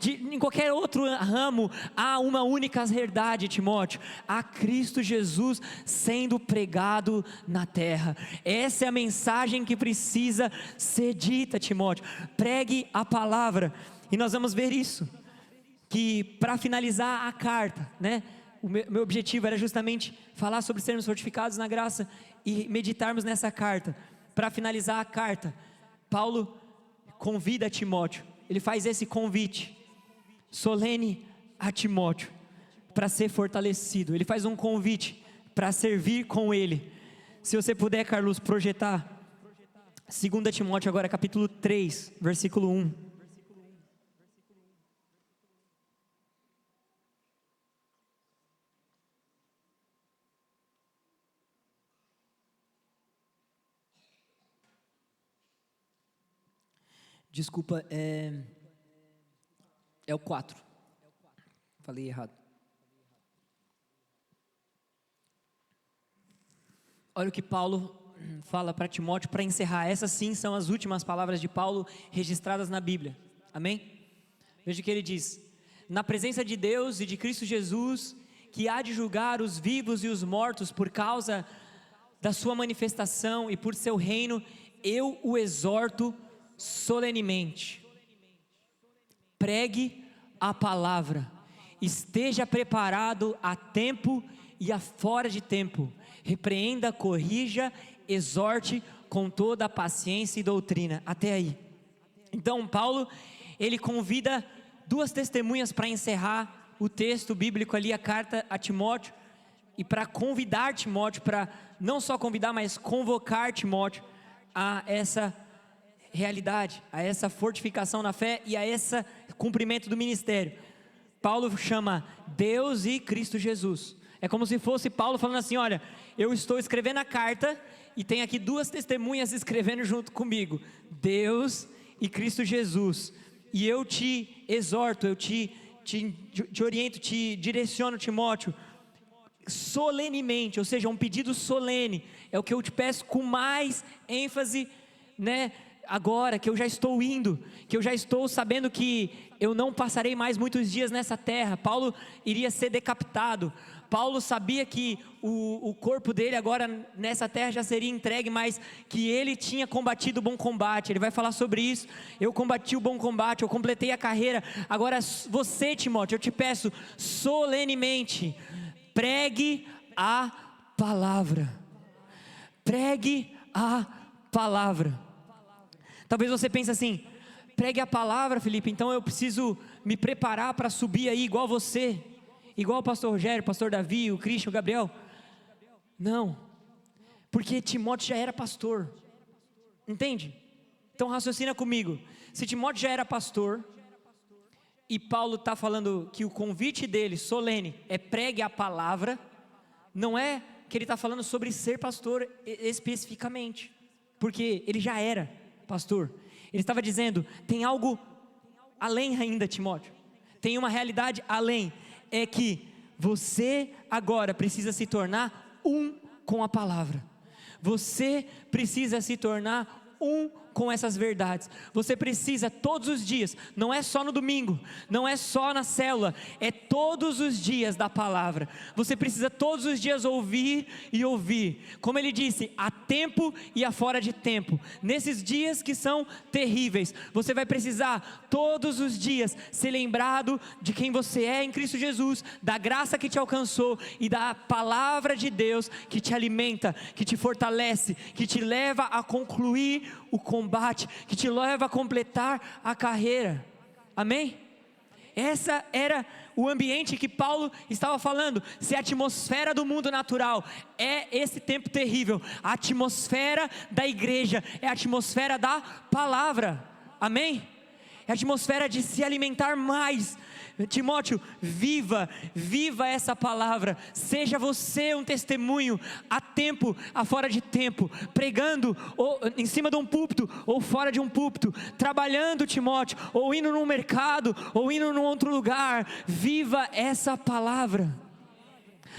em qualquer outro ramo. Há uma única verdade, Timóteo: há Cristo Jesus sendo pregado na terra. Essa é a mensagem que precisa ser dita, Timóteo. Pregue a palavra. E nós vamos ver isso, que para finalizar a carta, né? O meu objetivo era justamente falar sobre sermos fortificados na graça e meditarmos nessa carta. Para finalizar a carta, Paulo convida Timóteo, ele faz esse convite solene a Timóteo para ser fortalecido. Ele faz um convite para servir com ele. Se você puder, Carlos, projetar 2 Timóteo agora, capítulo 3, versículo 1. Desculpa, é o 4. Falei errado. Olha o que Paulo fala para Timóteo para encerrar. Essas sim são as últimas palavras de Paulo registradas na Bíblia. Amém? Veja o que ele diz: na presença de Deus e de Cristo Jesus, que há de julgar os vivos e os mortos por causa da sua manifestação e por seu reino, eu o exorto solenemente. Pregue a palavra, esteja preparado a tempo e a fora de tempo, repreenda, corrija, exorte com toda a paciência e doutrina. Até aí. Então Paulo, ele convida duas testemunhas para encerrar o texto bíblico ali, a carta a Timóteo, e para convidar Timóteo, para não só convidar, mas convocar Timóteo a essa realidade, a essa fortificação na fé e a esse cumprimento do ministério. Paulo chama Deus e Cristo Jesus. É como se fosse Paulo falando assim: olha, eu estou escrevendo a carta e tem aqui duas testemunhas escrevendo junto comigo, Deus e Cristo Jesus, e eu te exorto, eu te oriento, te direciono, Timóteo, solenemente, ou seja, um pedido solene. É o que eu te peço com mais ênfase, né? Agora que eu já estou indo, que eu já estou sabendo que eu não passarei mais muitos dias nessa terra. Paulo iria ser decapitado. Paulo sabia que o corpo dele agora nessa terra já seria entregue, mas que ele tinha combatido o bom combate. Ele vai falar sobre isso. Eu combati o bom combate, eu completei a carreira. Agora você, Timóteo, eu te peço solenemente, pregue a palavra. Pregue a palavra. Talvez você pense assim: pregue a palavra, Felipe, então eu preciso me preparar para subir aí igual você, igual o pastor Rogério, o pastor Davi, o Christian, o Gabriel. Não, porque Timóteo já era pastor, entende? Então raciocina comigo. Se Timóteo já era pastor, e Paulo está falando que o convite dele, solene, é pregue a palavra, não é que ele está falando sobre ser pastor especificamente, porque ele já era pastor. Ele estava dizendo: tem algo além ainda, Timóteo, tem uma realidade além, é que você agora precisa se tornar um com a palavra, você precisa se tornar um com essas verdades. Você precisa todos os dias, não é só no domingo, não é só na célula, é todos os dias da palavra. Você precisa todos os dias ouvir e ouvir, como ele disse, a tempo e a fora de tempo. Nesses dias que são terríveis, você vai precisar todos os dias ser lembrado de quem você é em Cristo Jesus, da graça que te alcançou e da palavra de Deus que te alimenta, que te fortalece, que te leva a concluir o combate, que te leva a completar a carreira. Amém? Essa era o ambiente que Paulo estava falando. Se a atmosfera do mundo natural é esse tempo terrível, a atmosfera da igreja é a atmosfera da palavra. Amém? é a atmosfera de se alimentar mais. Timóteo, viva essa palavra, seja você um testemunho, a tempo, a fora de tempo, pregando ou em cima de um púlpito, ou fora de um púlpito, trabalhando, Timóteo, ou indo num mercado, ou indo num outro lugar, viva essa palavra.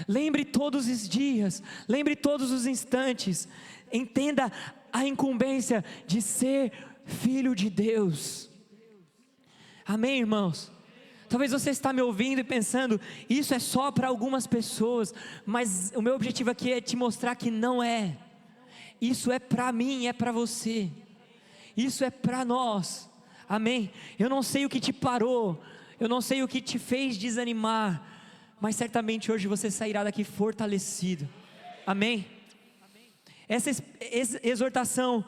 Lembre todos os dias, lembre todos os instantes, entenda a incumbência de ser filho de Deus. Amém, irmãos? Talvez você está me ouvindo e pensando, isso é só para algumas pessoas, mas o meu objetivo aqui é te mostrar que não é. Isso é para mim, é para você. Isso é para nós. Amém? Eu não sei o que te parou, eu não sei o que te fez desanimar, mas certamente hoje você sairá daqui fortalecido. Amém? Essa exortação,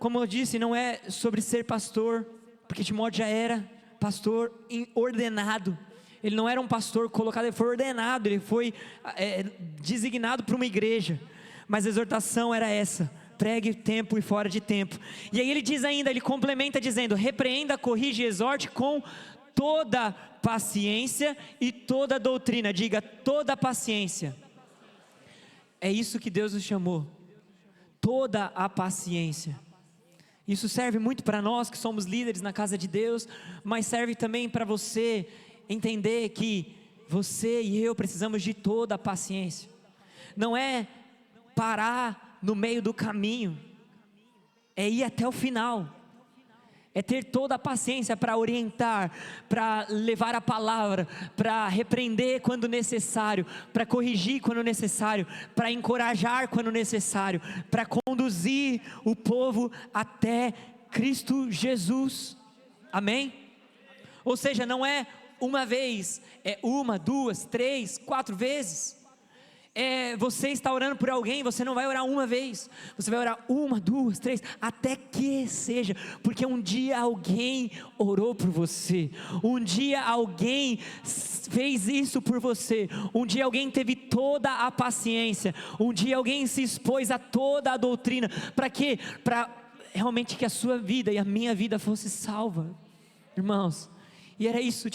como eu disse, não é sobre ser pastor, porque Timóteo já era pastor ordenado. Ele não era um pastor colocado, ele foi ordenado, ele foi designado para uma igreja. Mas a exortação era essa: pregue tempo e fora de tempo. E aí ele diz ainda, ele complementa dizendo: repreenda, corrige e exorte com toda paciência e toda doutrina. Diga, toda paciência. É isso que Deus nos chamou, toda a paciência. Isso serve muito para nós que somos líderes na casa de Deus, mas serve também para você entender que você e eu precisamos de toda a paciência. Não é parar no meio do caminho, é ir até o final, é ter toda a paciência para orientar, para levar a palavra, para repreender quando necessário, para corrigir quando necessário, para encorajar quando necessário, para conduzir o povo até Cristo Jesus. Amém? Ou seja, não é uma vez, é uma, duas, três, 4 vezes. Você está orando por alguém, você não vai orar uma vez, você vai orar 1, 2, 3, até que seja, porque um dia alguém orou por você, um dia alguém fez isso por você, um dia alguém teve toda a paciência, um dia alguém se expôs a toda a doutrina. Para quê? Para realmente que a sua vida e a minha vida fosse salva, irmãos. E era isso,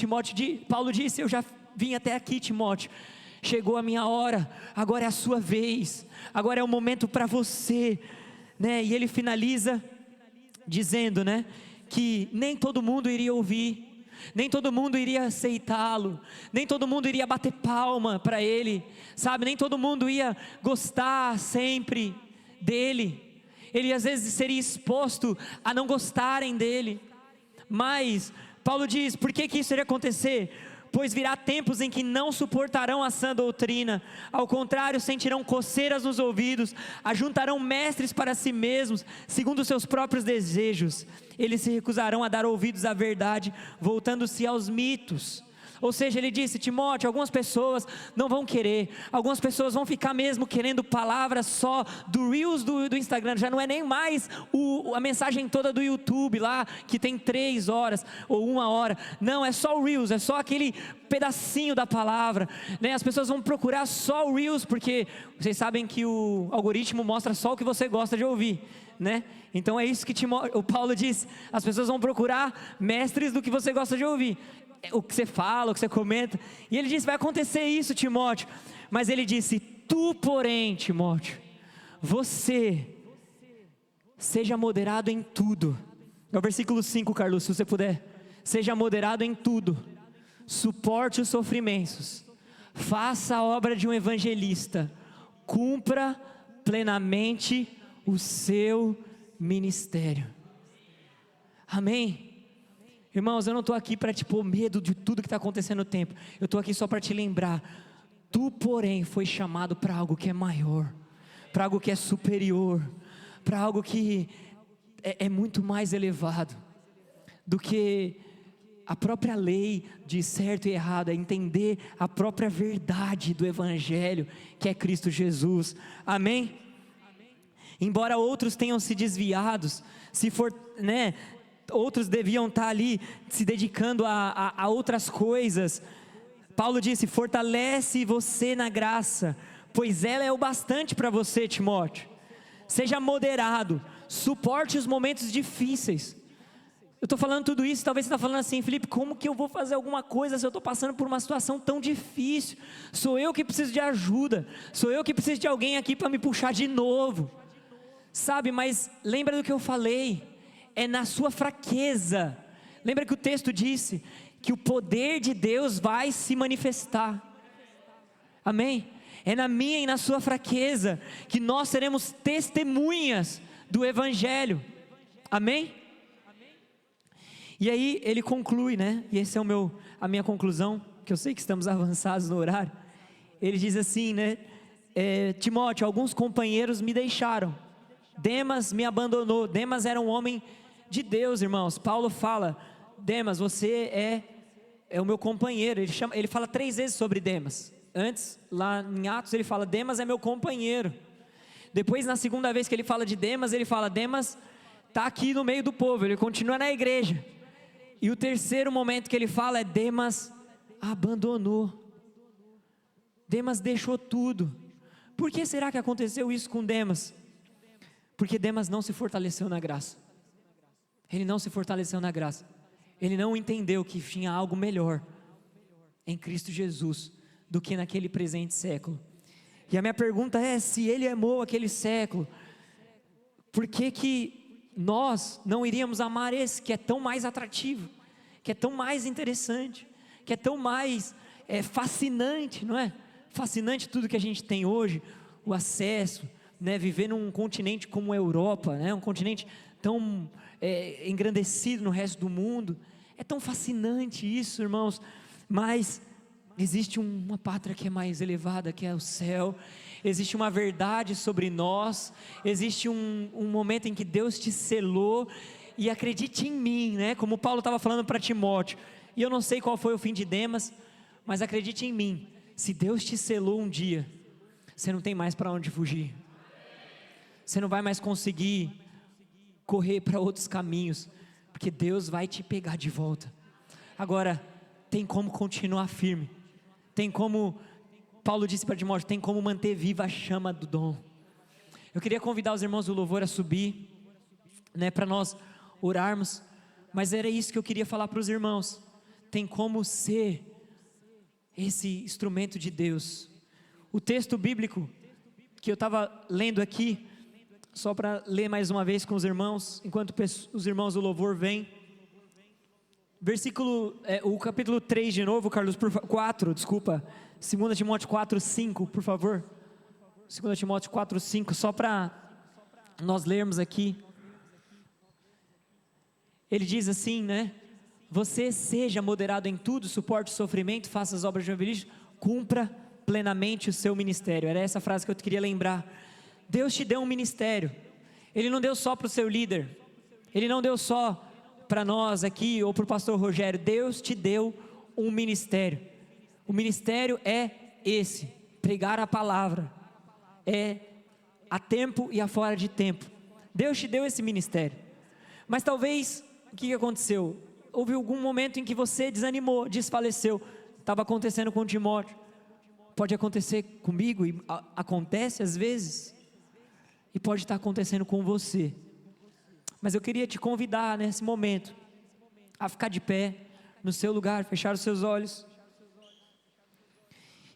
Paulo disse: eu já vim até aqui, Timóteo, chegou a minha hora, agora é a sua vez, agora é o momento para você, né? E ele finaliza dizendo, né, que nem todo mundo iria ouvir, nem todo mundo iria aceitá-lo, nem todo mundo iria bater palma para ele, sabe, nem todo mundo ia gostar sempre dele, ele às vezes seria exposto a não gostarem dele, mas Paulo diz, por que isso iria acontecer? Pois virá tempos em que não suportarão a sã doutrina, ao contrário, sentirão coceiras nos ouvidos, ajuntarão mestres para si mesmos, segundo os seus próprios desejos, eles se recusarão a dar ouvidos à verdade, voltando-se aos mitos. Ou seja, ele disse: Timóteo, algumas pessoas não vão querer, algumas pessoas vão ficar mesmo querendo palavras só do Reels do Instagram, já não é nem mais a mensagem toda do YouTube lá, que tem 3 horas ou 1 hora, não, é só o Reels, é só aquele pedacinho da palavra, né? As pessoas vão procurar só o Reels, porque vocês sabem que o algoritmo mostra só o que você gosta de ouvir, né? Então é isso que o Paulo diz, as pessoas vão procurar mestres do que você gosta de ouvir, o que você fala, o que você comenta, e ele disse: vai acontecer isso, Timóteo, mas ele disse: tu porém, Timóteo, você seja moderado em tudo. É o versículo 5, Carlos, se você puder. Seja moderado em tudo, suporte os sofrimentos, faça a obra de um evangelista, cumpra plenamente o seu ministério. Amém? Irmãos, eu não estou aqui para te pôr medo de tudo que está acontecendo no tempo, eu estou aqui só para te lembrar, tu porém foi chamado para algo que é maior, para algo que é superior, para algo que é muito mais elevado, do que a própria lei de certo e errado, é entender a própria verdade do Evangelho, que é Cristo Jesus, amém? Embora outros tenham se desviados, outros deviam estar ali se dedicando a outras coisas, Paulo disse: fortalece você na graça, pois ela é o bastante para você, Timóteo. Seja moderado, suporte os momentos difíceis. Eu estou falando tudo isso, talvez você está falando assim, Felipe, como que eu vou fazer alguma coisa se eu estou passando por uma situação tão difícil? Sou eu que preciso de ajuda, sou eu que preciso de alguém aqui para me puxar de novo, sabe? Mas lembra do que eu falei, é na sua fraqueza. Lembra que o texto disse que o poder de Deus vai se manifestar, amém? É na minha e na sua fraqueza que nós seremos testemunhas do Evangelho, amém? E aí ele conclui, né? E esse é a minha conclusão, que eu sei que estamos avançados no horário. Ele diz assim, né? Timóteo, alguns companheiros me deixaram, Demas me abandonou. Demas era um homem de Deus, irmãos. Paulo fala, Demas, você é o meu companheiro. Ele fala 3 vezes sobre Demas. Antes, lá em Atos, ele fala, Demas é meu companheiro. Depois, na segunda vez que ele fala de Demas, ele fala, Demas está aqui no meio do povo, ele continua na igreja. E o terceiro momento que ele fala é, Demas abandonou. Demas deixou tudo. Por que será que aconteceu isso com Demas? Porque Demas não se fortaleceu na graça. Ele não se fortaleceu na graça. Ele não entendeu que tinha algo melhor em Cristo Jesus do que naquele presente século. E a minha pergunta é, se ele amou aquele século, por que nós não iríamos amar esse que é tão mais atrativo, que é tão mais interessante, que é tão mais fascinante, não é? Fascinante tudo que a gente tem hoje, o acesso, né? Viver num continente como a Europa, né? Um continente tão engrandecido no resto do mundo, é tão fascinante isso, irmãos, mas existe uma pátria que é mais elevada, que é o céu. Existe uma verdade sobre nós. Existe um momento em que Deus te selou. E acredite em mim, né? Como Paulo estava falando para Timóteo. E eu não sei qual foi o fim de Demas, mas acredite em mim. Se Deus te selou um dia, você não tem mais para onde fugir. Você não vai mais conseguir correr para outros caminhos, porque Deus vai te pegar de volta. Agora, tem como continuar firme. Tem como, Paulo disse para Timóteo, tem como manter viva a chama do dom. Eu queria convidar os irmãos do louvor a subir, né, para nós orarmos, mas era isso que eu queria falar para os irmãos. Tem como ser esse instrumento de Deus. O texto bíblico que eu estava lendo aqui, só para ler mais uma vez com os irmãos, enquanto os irmãos do louvor vêm. O capítulo 3 de novo, Carlos, 4, desculpa, 2 Timóteo 4, 5, por favor, 2 Timóteo 4, 5, só para nós lermos aqui. Ele diz assim, né? Você seja moderado em tudo, suporte o sofrimento, faça as obras de evangelismo, cumpra plenamente o seu ministério. Era essa frase que eu queria lembrar. Deus te deu um ministério, Ele não deu só para o seu líder, Ele não deu só para nós aqui, ou para o pastor Rogério. Deus te deu um ministério. O ministério é esse, pregar a palavra, é a tempo e a fora de tempo. Deus te deu esse ministério, mas talvez, o que aconteceu? Houve algum momento em que você desanimou, desfaleceu. Estava acontecendo com Timóteo, pode acontecer comigo, e acontece às vezes, e pode estar acontecendo com você. Mas eu queria te convidar nesse momento a ficar de pé no seu lugar, fechar os seus olhos.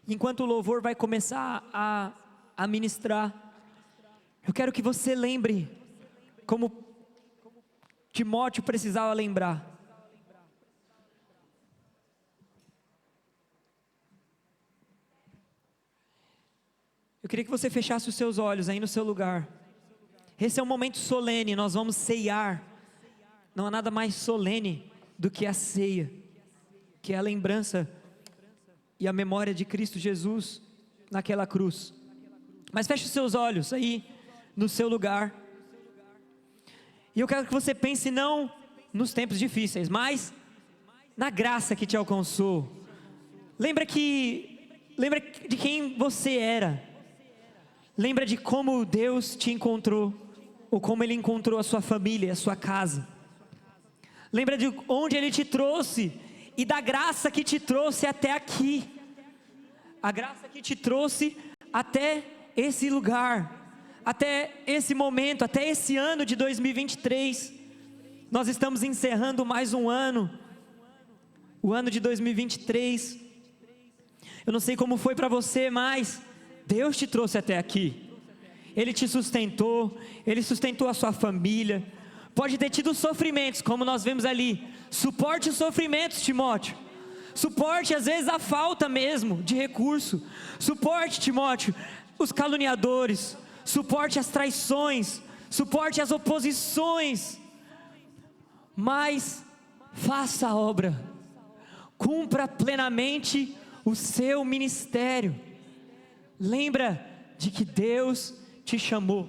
Enquanto o louvor vai começar a ministrar, eu quero que você lembre como Timóteo precisava lembrar. Eu queria que você fechasse os seus olhos aí no seu lugar. Esse é um momento solene, nós vamos ceiar. Não há nada mais solene do que a ceia, que é a lembrança e a memória de Cristo Jesus naquela cruz. Mas feche os seus olhos aí no seu lugar. E eu quero que você pense não nos tempos difíceis, mas na graça que te alcançou. Lembra de quem você era. Lembra de como Deus te encontrou, ou como Ele encontrou a sua família, a sua casa. Lembra de onde Ele te trouxe, e da graça que te trouxe até aqui. A graça que te trouxe até esse lugar, até esse momento, até esse ano de 2023. Nós estamos encerrando mais um ano, o ano de 2023. Eu não sei como foi para você, mas Deus te trouxe até aqui. Ele te sustentou, Ele sustentou a sua família. Pode ter tido sofrimentos, como nós vemos ali. Suporte os sofrimentos, Timóteo. Suporte às vezes a falta mesmo de recurso. Suporte, Timóteo, os caluniadores. Suporte as traições. Suporte as oposições. Mas faça a obra. Cumpra plenamente o seu ministério. Lembra de que Deus te chamou.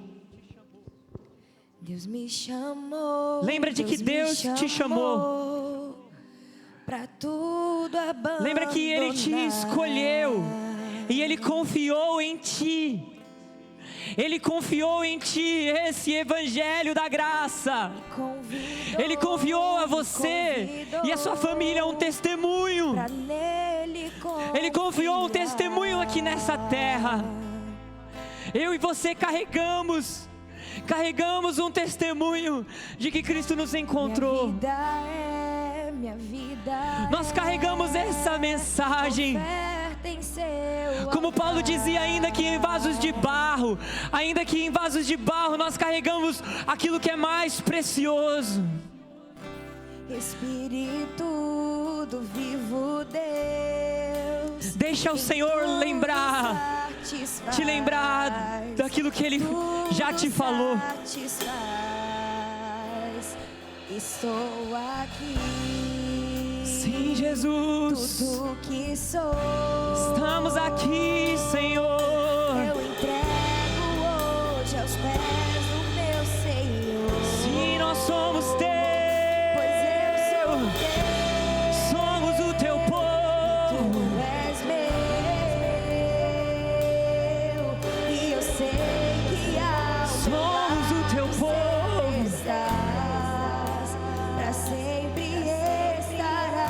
Deus me chamou. Lembra de que Deus te chamou. Pra tudo abandonar. Lembra que Ele te escolheu e Ele confiou em ti. Ele confiou em ti esse evangelho da graça. Ele confiou a você e a sua família um testemunho. Ele confiou um testemunho aqui nessa terra. Eu e você carregamos um testemunho de que Cristo nos encontrou. Minha vida Nós carregamos essa mensagem. Como Paulo dizia, ainda que em vasos de barro, nós carregamos aquilo que é mais precioso. Espírito do vivo Deus, deixa o Senhor te lembrar daquilo que Ele já te falou. Estou aqui. Sim, Jesus. Tudo que sou. Estamos aqui, Senhor. Eu entrego hoje aos pés do meu Senhor. Sim, nós somos teus. Pois eu sou teu. Somos o teu povo. Tu és meu. E eu sei que ao somos o teu povo. Estás, pra sempre estarás.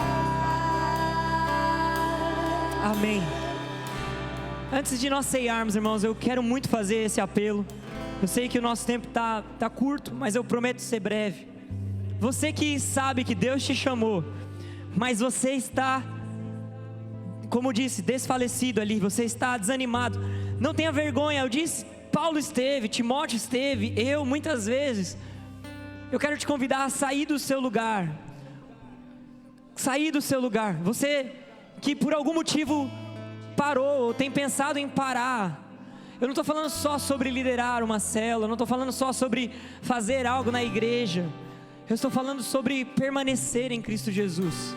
Amém. Antes de nós ceiarmos, irmãos, eu quero muito fazer esse apelo. Eu sei que o nosso tempo tá curto, mas eu prometo ser breve. Você que sabe que Deus te chamou, mas você está, como eu disse, desfalecido ali, você está desanimado. Não tenha vergonha, eu disse, Paulo esteve, Timóteo esteve, eu muitas vezes. Eu quero te convidar a sair do seu lugar. Sair do seu lugar. Você que por algum motivo parou, ou tem pensado em parar. Eu não estou falando só sobre liderar uma célula, eu não estou falando só sobre fazer algo na igreja. Eu estou falando sobre permanecer em Cristo Jesus.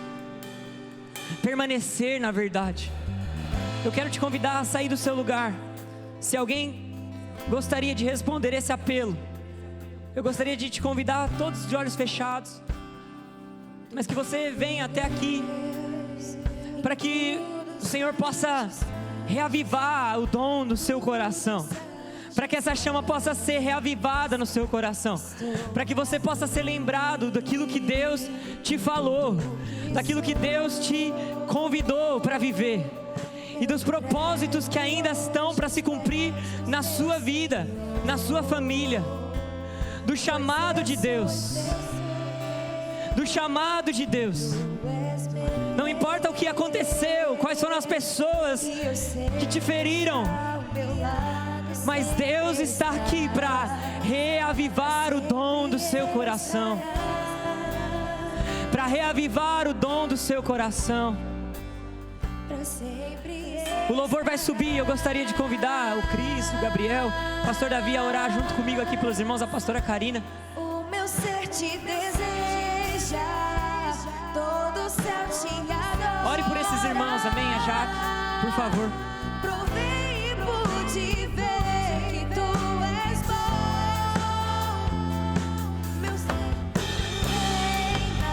Permanecer na verdade. Eu quero te convidar a sair do seu lugar. Se alguém gostaria de responder esse apelo, eu gostaria de te convidar, todos de olhos fechados, mas que você venha até aqui, para que o Senhor possa reavivar o dom do seu coração, para que essa chama possa ser reavivada no seu coração, para que você possa ser lembrado daquilo que Deus te falou, daquilo que Deus te convidou para viver, e dos propósitos que ainda estão para se cumprir na sua vida, na sua família, do chamado de Deus, do chamado de Deus. Não importa o que aconteceu, quais foram as pessoas que te feriram, mas Deus está aqui para reavivar o dom do seu coração, para reavivar o dom do seu coração. O louvor vai subir. Eu gostaria de convidar o Cris, o Gabriel, o pastor Davi a orar junto comigo aqui pelos irmãos, a pastora Karina. O meu ser te deseja, todo o céu te adora. Ore por esses irmãos, amém, a Jaque, por favor. Provei e pude ver que tu és bom. Meu ser reinas,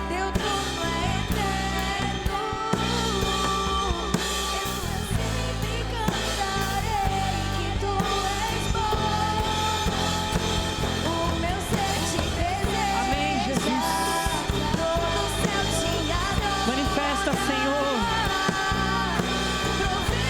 teu trono é eterno. Eu sempre cantarei que tu és bom. O meu ser te deseja. Amém, Jesus. Todo o céu te adora. Manifesta, Senhor. Provei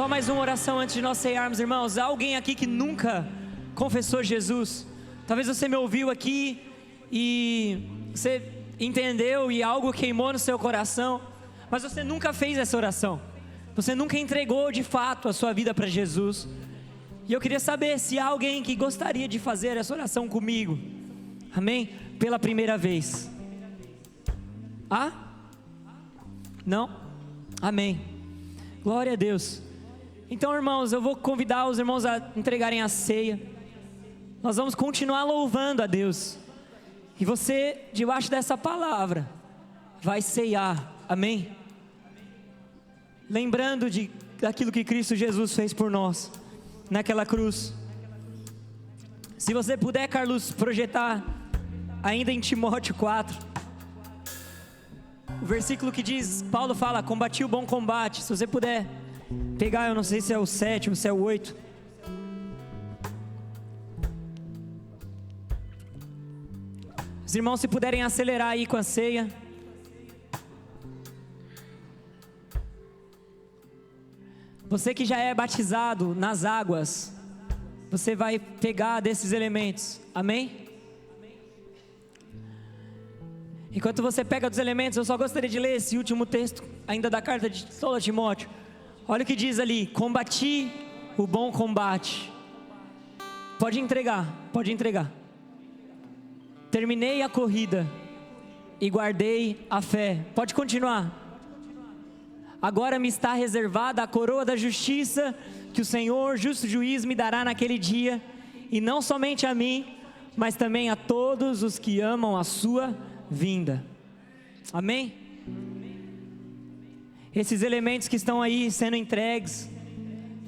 Só mais uma oração antes de nós ceiarmos, irmãos. Há alguém aqui que nunca confessou Jesus? Talvez você me ouviu aqui e você entendeu e algo queimou no seu coração, mas você nunca fez essa oração. Você nunca entregou de fato a sua vida para Jesus. E eu queria saber se há alguém que gostaria de fazer essa oração comigo. Amém? Pela primeira vez. Ah? Não? Amém. Glória a Deus. Então, irmãos, eu vou convidar os irmãos a entregarem a ceia. Nós vamos continuar louvando a Deus. E você, debaixo dessa palavra, vai ceiar. Amém? Lembrando daquilo que Cristo Jesus fez por nós naquela cruz. Se você puder, Carlos, projetar ainda em Timóteo 4, o versículo que diz, Paulo fala, combati o bom combate. Se você puder pegar, eu não sei se é o 7 ou se é o 8. Os irmãos, se puderem acelerar aí com a ceia. Você que já é batizado nas águas, você vai pegar desses elementos, amém? Enquanto você pega dos elementos, eu só gostaria de ler esse último texto, ainda da carta de Paulo a Timóteo. Olha o que diz ali: combati o bom combate. Pode entregar, pode entregar. Terminei a corrida e guardei a fé. Pode continuar. Agora me está reservada a coroa da justiça, que o Senhor, justo juiz, me dará naquele dia, e não somente a mim, mas também a todos os que amam a sua vinda. Amém? Esses elementos que estão aí sendo entregues,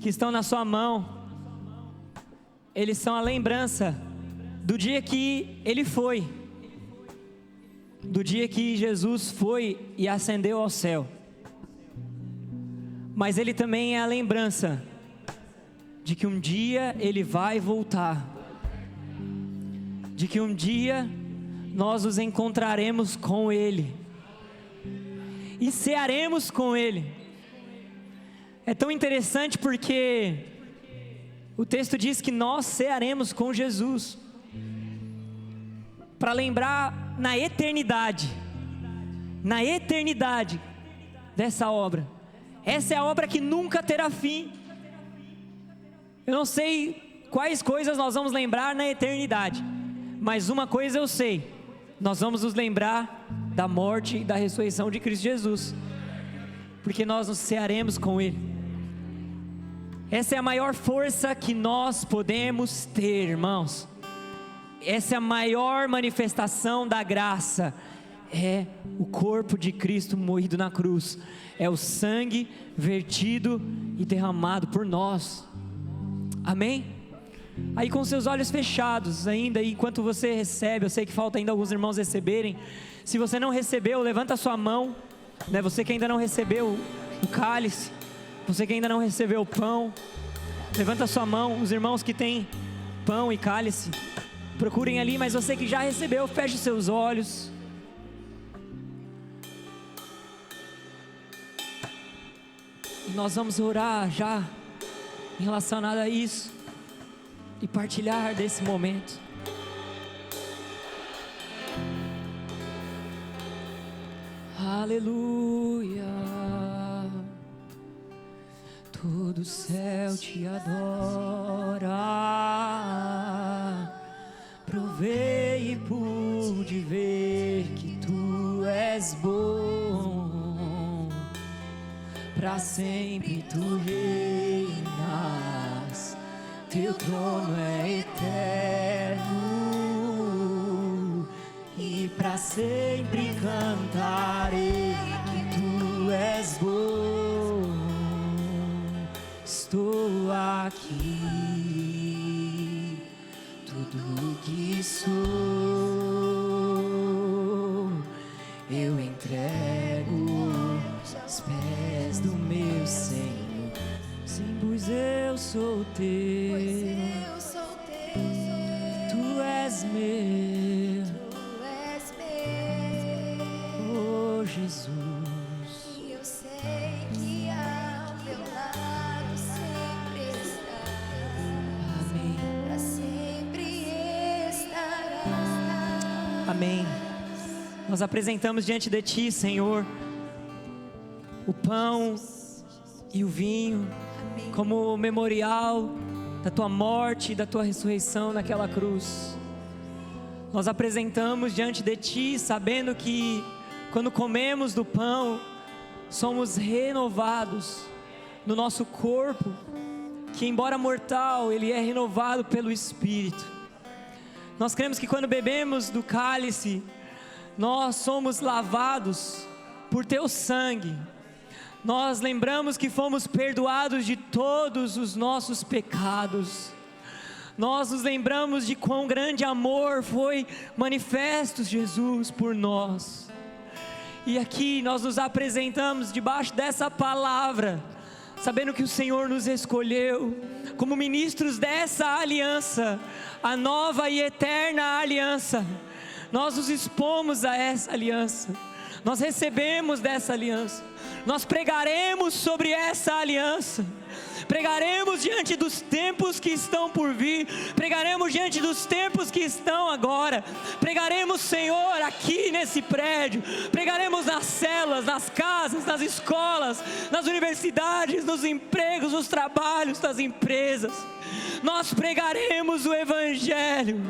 que estão na sua mão, eles são a lembrança do dia que Ele foi, do dia que Jesus foi e ascendeu ao céu. Mas Ele também é a lembrança de que um dia Ele vai voltar, de que um dia nós nos encontraremos com Ele e cearemos com Ele. É tão interessante porque o texto diz que nós cearemos com Jesus, para lembrar na eternidade dessa obra. Essa é a obra que nunca terá fim. Eu não sei quais coisas nós vamos lembrar na eternidade, mas uma coisa eu sei: nós vamos nos lembrar da morte e da ressurreição de Cristo Jesus, porque nós nos cearemos com Ele. Essa é a maior força que nós podemos ter, irmãos. Essa é a maior manifestação da graça. É o corpo de Cristo moído na cruz, é o sangue vertido e derramado por nós. Amém? Aí com seus olhos fechados ainda, enquanto você recebe, eu sei que falta ainda alguns irmãos receberem. Se você não recebeu, levanta a sua mão, né? Você que ainda não recebeu o cálice, você que ainda não recebeu o pão, levanta a sua mão. Os irmãos que têm pão e cálice, procurem ali. Mas você que já recebeu, feche os seus olhos. E nós vamos orar já em relação a isso e partilhar desse momento. Aleluia. Todo o céu te adora. Provei e pude ver que tu és bom. Pra sempre tu reinas, teu trono é eterno, e pra sempre cantarei que tu és bom. Estou aqui, tudo que sou eu entrego aos pés do meu Senhor. Sim, pois eu sou teu, tu és meu, oh Jesus. E eu sei que ao meu lado Amém. Nós apresentamos diante de Ti, Senhor, o pão e o vinho como memorial da Tua morte e da Tua ressurreição naquela cruz. Nós apresentamos diante de Ti, sabendo que quando comemos do pão, somos renovados no nosso corpo, que embora mortal, ele é renovado pelo Espírito. Nós cremos que quando bebemos do cálice, nós somos lavados por Teu sangue. Nós lembramos que fomos perdoados de todos os nossos pecados. Nós nos lembramos de quão grande amor foi manifesto, Jesus, por nós. E aqui nós nos apresentamos debaixo dessa palavra, sabendo que o Senhor nos escolheu como ministros dessa aliança, a nova e eterna aliança. Nós nos expomos a essa aliança, nós recebemos dessa aliança, nós pregaremos sobre essa aliança, pregaremos diante dos tempos que estão por vir, pregaremos diante dos tempos que estão agora, pregaremos, Senhor, aqui nesse prédio, pregaremos nas células, nas casas, nas escolas, nas universidades, nos empregos, nos trabalhos, nas empresas. Nós pregaremos o Evangelho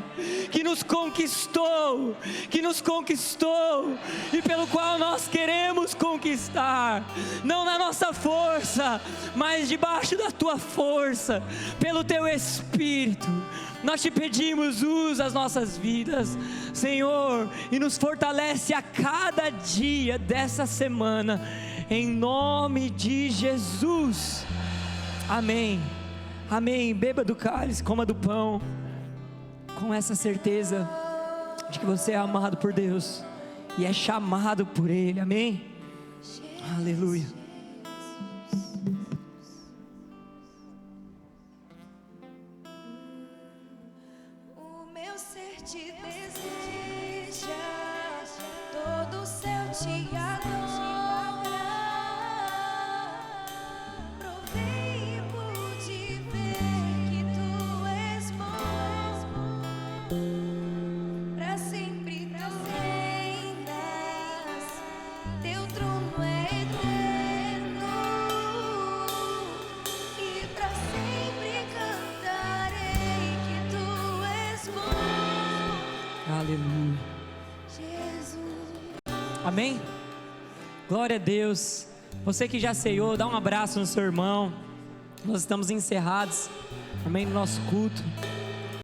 que nos conquistou e pelo qual nós queremos conquistar, não na nossa força, mas debaixo da Tua força, pelo Teu Espírito. Nós Te pedimos, usa as nossas vidas, Senhor, e nos fortalece a cada dia dessa semana, em nome de Jesus. Amém. Amém. Beba do cálice, coma do pão, com essa certeza de que você é amado por Deus e é chamado por Ele. Amém. Aleluia. O meu ser te deseja, todo o céu te adora. Provei e pude ver que Tu és bom. Pra sempre Tu reinas, Teu trono é eterno, e pra sempre cantarei que Tu és bom. Aleluia. Jesus. Amém? Glória a Deus. Você que já ceiou, dá um abraço no seu irmão. Nós estamos encerrados, amém, no nosso culto.